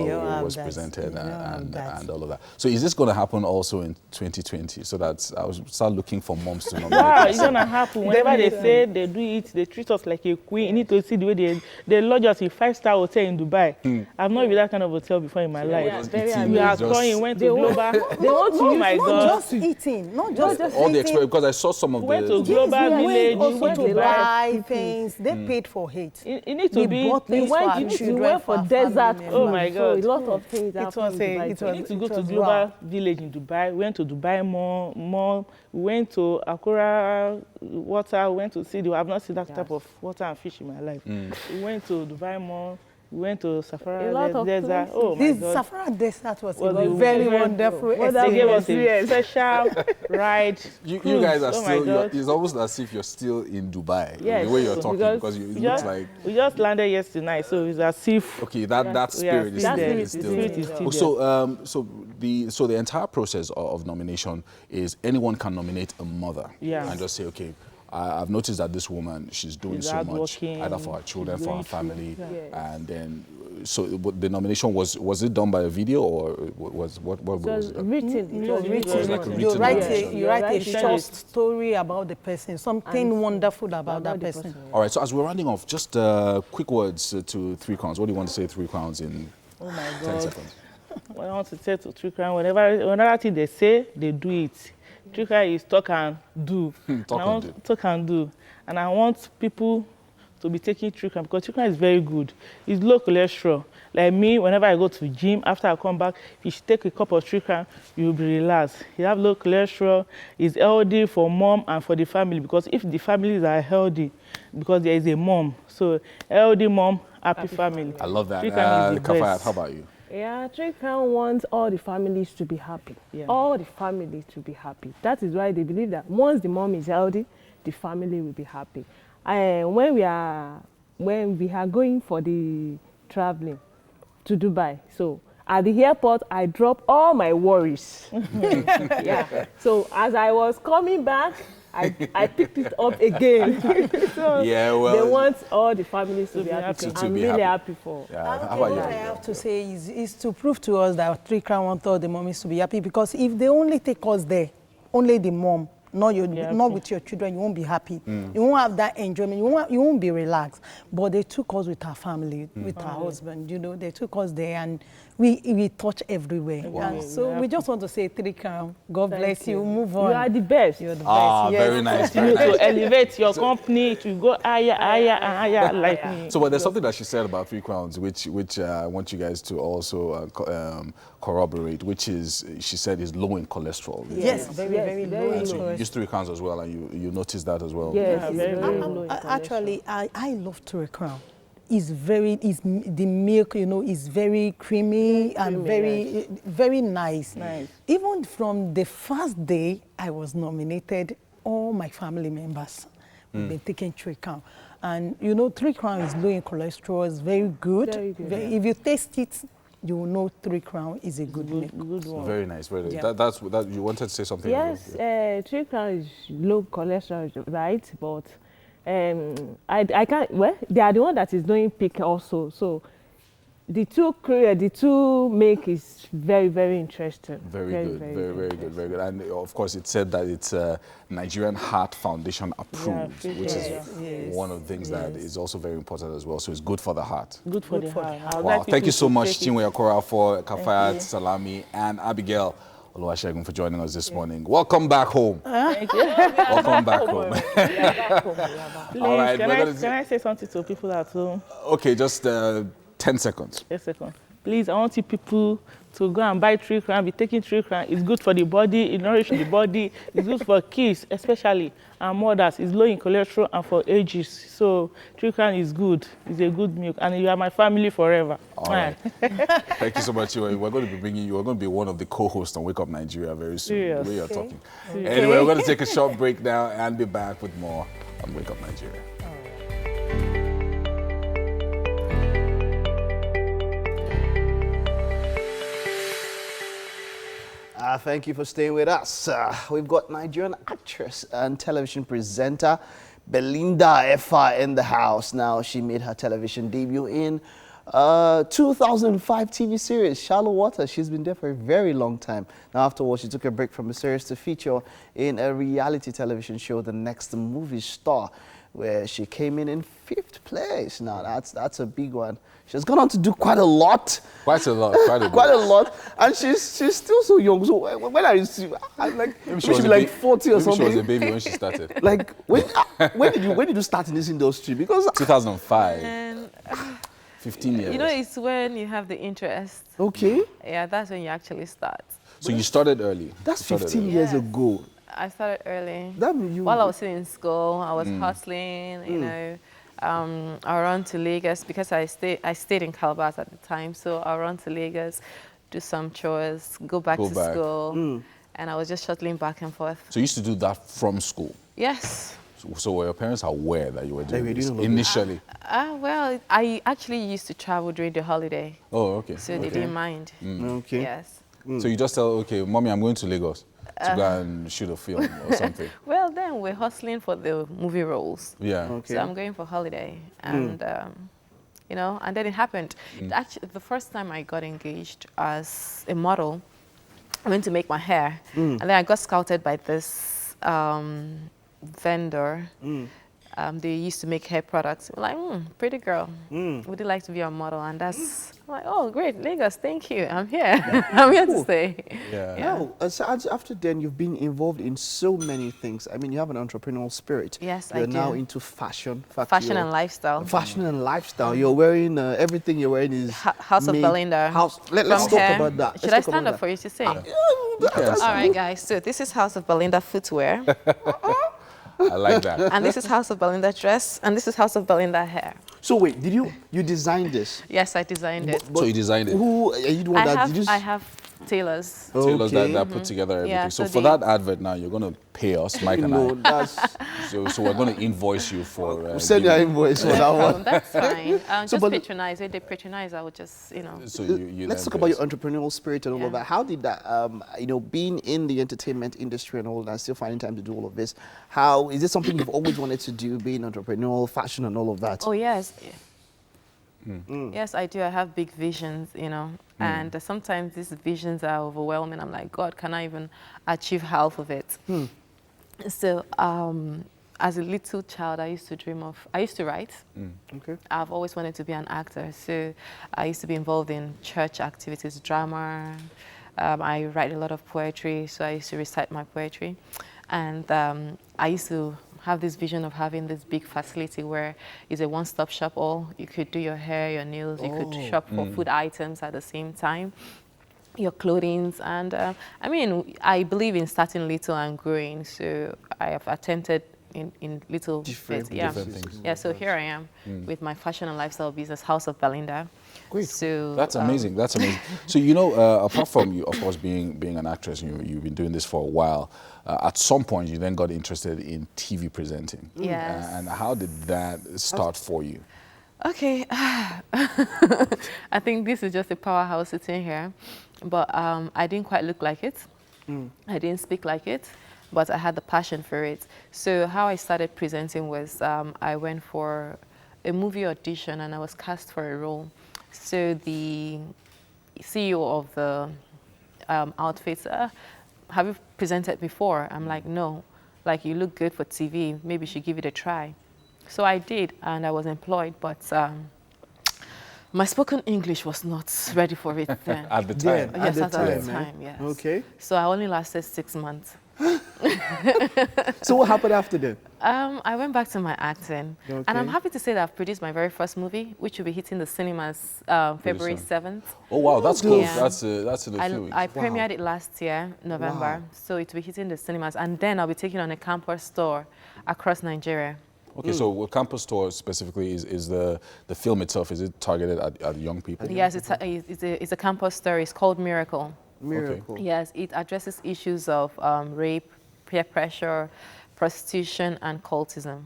was presented and all of that. So is this going to happen also in 2020? So that I will start looking for moms to nominate. Yeah, it's going to happen. Whenever they say they do it, they treat us like a queen. You need to see the way they lodge us in 5-star hotel in Dubai. I've not been in that kind of hotel before in my life. We are going, went to Global. They want to use, my not God. just eating, not just all the experience, because I saw some of the... Went to Global Village. We went to buy things. They paid for it. You need to be... We went for desert. Oh my God. So a lot of things happened. You need to go to Global Village in Dubai. We went to Dubai Mall. We went to Akura Water. We went to see... I have not seen that type of water and fish in my life. We went to Dubai Mall. We went to Safara Desert. Oh my God. Safara Desert was very wonderful. They gave us a special ride. You guys are still, it's almost as if you're still in Dubai, the way you're talking, because it looks like... We just landed yesterday night, so it's as if... Okay, that spirit is still there. So the entire process of nomination is anyone can nominate a mother and just say, okay, I've noticed that this woman, she's doing She's so much, hardworking, either for her children, she's for her going through, family, yeah. and then, so but the nomination was it done by a video or what was it? Written. It was written. So it's like a You written write nomination. you write a Yeah. short story about the person, something wonderful about that the person. All right, so as we're rounding off, just quick words to Three Crowns. What do you want to say, Three Crowns, in Oh my 10 God. seconds? What I want to say to Three Crowns, whenever thing they say, they do it. Three Crowns is talk and do. Talk and do. And I want people to be taking Three Crowns because Three Crowns is very good. It's low cholesterol. Like me, whenever I go to gym, after I come back, if you take a cup of Three Crowns, you'll be relaxed. You have low cholesterol. It's healthy for mom and for the family because if the families are healthy, because there is a mom, so healthy mom, happy family. I love that. Three Crowns is the Kafayat, best. how about you? Yeah, Three Crown wants all the families to be happy. Yeah. All the families to be happy. That is why they believe that once the mom is healthy, the family will be happy. And when we are going for the traveling to Dubai, so at the airport, I drop all my worries. Yeah. So as I was coming back, I picked it up again. So Yeah, well, they want all the families to be happy. to I'm be really happy. happy for. Yeah, how about What you? I have to say is to prove to us that Three Crown want all the mommies to be happy, because if they only take us there, only the mom, not with your children, you won't be happy. You won't have that enjoyment. You won't be relaxed. But they took us with our family, with our husband. You know, they took us there, and we touch everywhere. Wow. And so we just want to say, Three Crown, God bless you. Move on. You are the best. You're the best. Ah, Yes. very nice, You very to nice. elevate your company to go higher and higher like me. So, but there's something that she said about Three Crowns, which I want you guys to also corroborate, which is, she said, is low in cholesterol. Yes, very low. And so you use Three Crowns as well, and you notice that as well. Yes, Yeah, it's very, very very low in Actually, I love Three Crown. The milk, you know, is very creamy and very nice. Even from the first day I was nominated, all my family members have been taking Three Crown. And you know, Three Crown is low in cholesterol, it's very good. Very good. If you taste it, you will know Three Crown is a good milk. Good one. Very nice, very nice. Yeah. That's you wanted to say something. Yes, Three Crown is low cholesterol, right? But I can't. Well, they are the one that is doing peak also. So the two make is very interesting. Very good. And of course, it said that it's Nigerian Heart Foundation approved, which is one of the things that is also very important as well. So it's good for the heart. Good for the heart. I would Wow, like thank you people so to much, take it. Chinwe Okora, for Kafayat, Salami, and Abigail Oluwasegun for joining us this morning. Welcome back home. Thank you. Welcome back home. Please, All right, can we're gonna I say something to people at home? Okay, just 10 seconds. A second. Please, I want you people to go and buy Three Crown, be taking Three Crown. It's good for the body, it nourishes the body. It's good for kids, especially, and mothers. It's low in cholesterol and for ages. So Three Crown is good. It's a good milk, and you are my family forever. All right. Thank you so much. We're going to be bringing you, we're going to be one of the co-hosts on Wake Up Nigeria very soon. Serious? The way you're Okay. talking. Okay. Anyway, we're going to take a short break now and be back with more on Wake Up Nigeria. Thank you for staying with us. We've got Nigerian actress and television presenter Belinda Effah in the house. Now, she made her television debut in 2005 TV series, Shallow Water. She's been there for a very long time. Now, afterwards, she took a break from the series to feature in a reality television show, The Next Movie Star, where she came in 5th place. Now, that's a big one. She's gone on to do quite a lot. Quite a lot. Quite a lot. And she's still so young. So when I see, I'm like, maybe she was like 40 or something. Maybe she was a baby when she started. Like, when did you start in this industry? Because 2005. 15 years. You know, it's when you have the interest. Okay. Yeah, that's when you actually start. So you started early. That's 15 years ago. I started early. That means you... While I was still in school, I was hustling, you know. I run to Lagos because I stayed in Calabar at the time. So I run to Lagos, do some chores, go back to school. And I was just shuttling back and forth. So you used to do that from school? Yes. So were your parents aware that you were doing this doing initially? Well, I actually used to travel during the holiday. Oh, okay. So they didn't mind. Okay. Yes. So you just tell, okay, mommy, I'm going to Lagos to go and shoot a film or something. Well, then we're hustling for the movie roles. Yeah. So I'm going for holiday, and you know, and then it happened. Actually, the first time I got engaged as a model, I went to make my hair, and then I got scouted by this vendor. They used to make hair products. We're like, pretty girl, would you like to be a model? And that's I'm like, oh, great, Lagos, thank you. I'm here. I'm here to stay. Yeah. Now, so after then, you've been involved in so many things. I mean, you have an entrepreneurial spirit. Yes, I You're do. now into fashion. In fact, Fashion and lifestyle. Fashion and lifestyle. You're wearing, everything you're wearing is House of Belinda. Let's talk about that. Should I stand up for you to say? All right, guys. So this is House of Belinda footwear. I like that. And this is House of Belinda dress, and this is House of Belinda hair. So wait, did you design this? Yes, I designed it. So you designed it? Who are you the one that did you? I have tailors. Tailors that put together everything. Yeah, so so for they- that advert now, you're going to pay us, Mike and No, I. that's... So we're going to invoice you for... Send your invoice for that one. That's fine. So, Just but- patronize it. They patronize. I would just, you know. So you Let's then talk about pay your entrepreneurial spirit and all of that. How did that, you know, being in the entertainment industry and all that, still finding time to do all of this, how, is this something you've always wanted to do, being entrepreneurial, fashion and all of that? Oh, yes. Yes, I do. I have big visions, you know, and sometimes these visions are overwhelming. I'm like, God, can I even achieve half of it? So, as a little child, I used to write. Okay. I've always wanted to be an actor. So I used to be involved in church activities, drama. I write a lot of poetry, so I used to recite my poetry. And I used to have this vision of having this big facility where it's a one-stop shop. All you could do your hair, your nails, you could shop for food items at the same time, your clothing. And I mean, I believe in starting little and growing. So I have attempted in little bits. Yeah. different things. Yeah, so here I am with my fashion and lifestyle business, House of Belinda. Great. So That's amazing. That's amazing. So you know, apart from you, of course, being an actress, you've been doing this for a while. At some point, you then got interested in TV presenting. Yes. And how did that start for you? Okay, I think this is just a powerhouse sitting here, but I didn't quite look like it. I didn't speak like it, but I had the passion for it. So how I started presenting was I went for a movie audition and I was cast for a role. So the CEO of the outfit, have you presented before? I'm like, no, like you look good for TV, maybe you should give it a try. So I did, and I was employed, but my spoken English was not ready for it then. At the time? Yes, at the time, yes. Okay. So I only lasted 6 months. So what happened after that? I went back to my acting, and I'm Okay. happy to say that I've produced my very first movie, which will be hitting the cinemas February 7th. Oh wow, that's cool. Yeah. That's in a few weeks. I premiered it last year, November, so it will be hitting the cinemas, and then I'll be taking on a campus tour across Nigeria. Okay, so what campus store specifically is the film itself? Is it targeted at young people? Yes, it's a campus story. It's called Miracle. Miracle. Yes, it addresses issues of rape, peer pressure, prostitution, and cultism.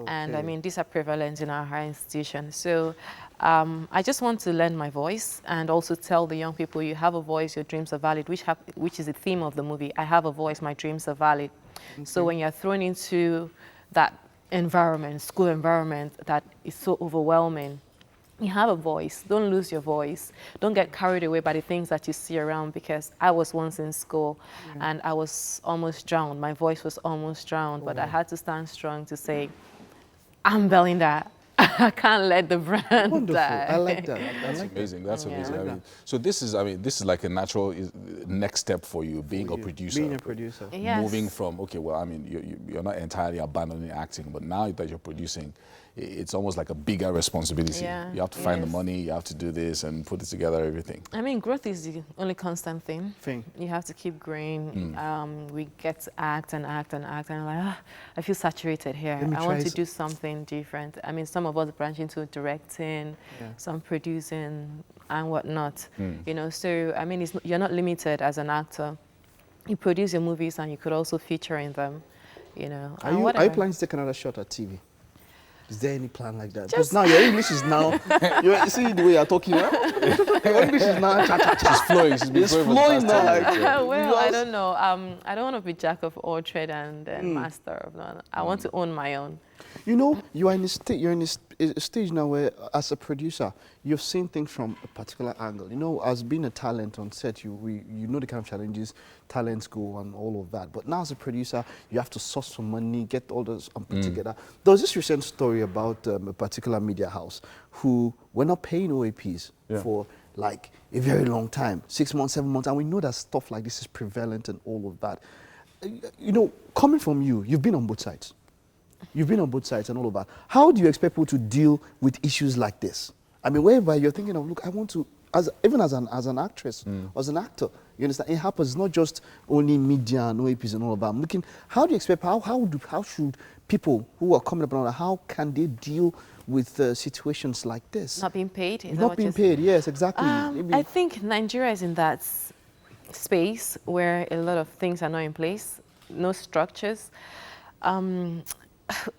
And I mean, these are prevalent in our higher institutions. So I just want to lend my voice and also tell the young people, you have a voice, your dreams are valid, which is the theme of the movie. I have a voice, my dreams are valid. So when you're thrown into that environment, school environment that is so overwhelming, you have a voice. Don't lose your voice. Don't get carried away by the things that you see around, because I was once in school and I was almost drowned. My voice was almost drowned, but I had to stand strong to say, I'm Belinda. I can't let the brand Wonderful. die. I like that. That's amazing. That's amazing. Yeah. I mean, so this is like a natural next step for you, being a producer. Being a producer. Yes. Moving from, okay, well, I mean, you're not entirely abandoning acting, but now that you're producing, it's almost like a bigger responsibility. Yeah, You have to find the yes. money, you have to do this and put it together, everything. I mean, growth is the only constant thing. You have to keep growing. We get to act and act and act, and I'm like, I feel saturated here. Let me I want try to do something different. I mean, some of us branch into directing, some producing, and whatnot. You know, so I mean, you're not limited as an actor. You produce your movies, and you could also feature in them. You know, Are you planning to take another shot at TV? Is there any plan like that? Because now your English is now, you see the way you're talking, huh? Your English is now cha-cha-cha. She's flowing. She's been flowing now. Like, well, I don't know. I don't want to be jack of all trade and then master of none. I want to own my own. You know, you're in a stage now where, as a producer, you've seen things from a particular angle. You know, as being a talent on set, you know the kind of challenges talents go and all of that. But now as a producer, you have to source some money, get all those put together. There was this recent story about a particular media house who were not paying OAPs for like a very long time, 6 months, 7 months, and we know that stuff like this is prevalent and all of that. You know, coming from you, you've been on both sides. You've been on both sides and all of that. How do you expect people to deal with issues like this? I mean, whereby you're thinking of, look, I want to, even as an actress, as an actor, you understand, it happens. It's not just only media and OAPs and all of that. I'm looking, how do you expect, how should people who are coming up and all that, how can they deal with situations like this? Not being paid? Not being paid, yes, exactly. I think Nigeria is in that space where a lot of things are not in place, no structures.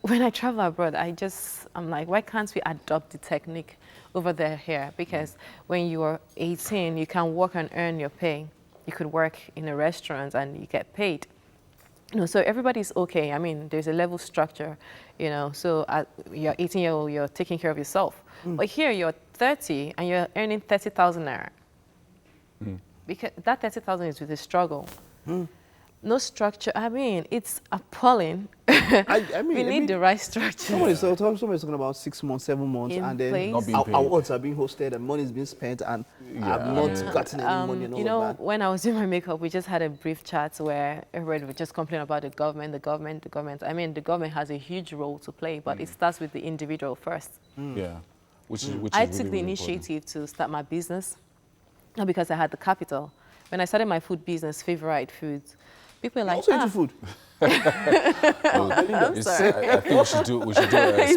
When I travel abroad, I'm like, why can't we adopt the technique over there here? Because when you are 18, you can work and earn your pay. You could work in a restaurant and you get paid. You know, so everybody's okay. I mean, there's a level structure, you know, so you're 18-year-old, you're taking care of yourself. But here you're 30 and you're earning 30,000 naira. Because that 30,000 is with a struggle. No structure. I mean, it's appalling. We need the right structure. Somebody's talking about 6 months, 7 months, and then awards are being hosted and money is being spent, and I've not gotten any money and all you know, of that. when I was doing my makeup, we just had a brief chat where everybody would just complain about the government. I mean, the government has a huge role to play, but it starts with the individual first. Yeah, which I is took really, the really initiative to start my business, not because I had the capital. When I started my food business, Favorite Foods, people are like, also into food. I'm sorry. I think we should do a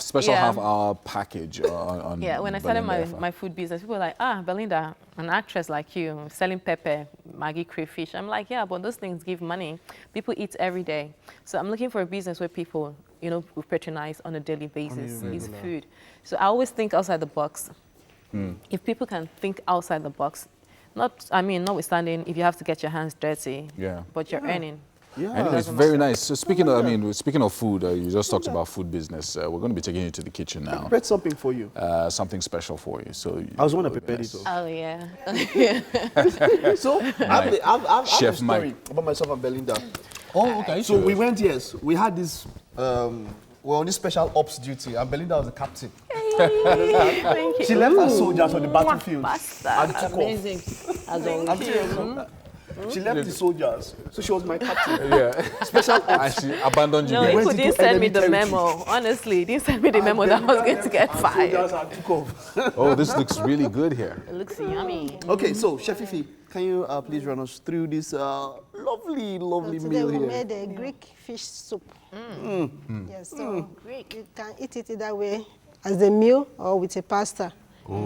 special half-hour package on when I started Belinda Effah. my food business, people were like, Belinda, an actress like you, selling pepper, Maggi crayfish. I'm like, yeah, but those things give money. People eat every day. So I'm looking for a business where people, you know, will patronize on a daily basis. It's food. So I always think outside the box. If people can think outside the box, notwithstanding if you have to get your hands dirty, but you're earning. Yeah, and it's very nice. So speaking of food, you just talked about food business. We're going to be taking you to the kitchen now. I prepared something for you. Something special for you. So I was the one that prepared it. Oh yeah. So I've a Chef story Mike about myself and Belinda. Oh, okay. So we went. Yes, we had this. We're on this special ops duty, and Belinda was the captain. Thank you. She left her soldiers on the battlefield Bastard. and took Amazing. off. She left the soldiers, so she was my captain. Yeah. Special ops. And she abandoned you No, guys. he didn't send me the memo. Honestly, he didn't send me the memo that I was going to get fired. Soldiers and took off. Oh, this looks really good here. It looks yummy. Okay, so Chef Effah, can you please run us through this lovely Today meal we here? made a Greek fish soup. Yes, so you can eat it either way, as a meal or with a pasta.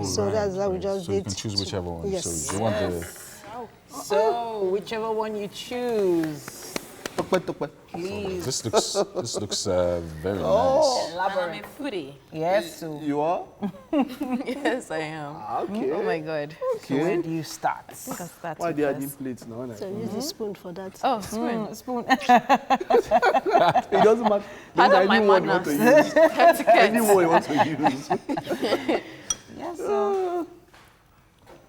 So that's how we just So did. you can choose whichever one. Yes. So you want the... So, whichever one you choose. Please. This looks very nice. I'm a foodie. Yes. So, You are? Yes, I am. Okay. Oh my God. so where do you start? I think I'll start Why with they are this. in plates now? So use the spoon for that. Oh, spoon. Spoon. It doesn't matter. Pardon my Anyone you want to use. Anyone you want to use. Yes. So.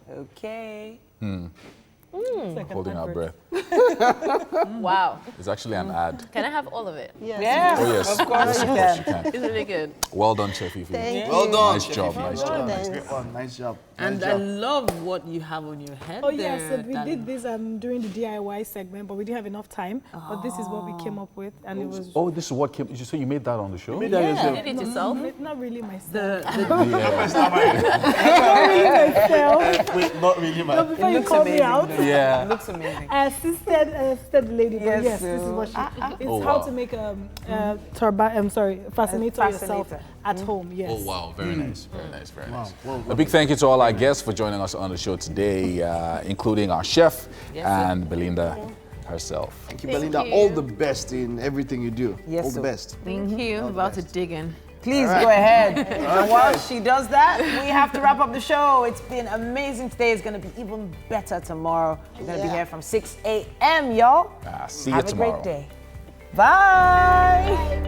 Okay. Holding our breath. Wow. It's actually an ad. Can I have all of it? Yes. Yeah. Oh yes, Of course yes, you of course can. you can. It's really good. Well done, Chef Effah. Thank Well you. done. Nice job, nice job. Thanks. Great one. Nice job. And Nice I job. love what you have on your head. Oh there, yes, so we darling. did this during the DIY segment, but we didn't have enough time. But this is what we came up with, and it was. Oh, this is what came. So you made that on the show? Made that yourself. You did it yourself? Not really myself. Wait, not really, No, man. before you call me out, Yeah. It looks amazing. I assisted the lady. But Yes, yes, this is what she. It's Oh, how wow. to make fascinator yourself fascinator. at home. Yes. Oh wow, very nice, very nice, very nice. A big thank you to all our guests for joining us on the show today, including our chef and Belinda herself. Thank you, Belinda. All the best in everything you do. Yes, all the sir. best. Thank you. I'm about to dig in. Please All go right. ahead. All And right. while she does that, we have to wrap up the show. It's been amazing today. It's going to be even better tomorrow. We're going to be here from 6 a.m., y'all. See you Have tomorrow. a great day. Bye.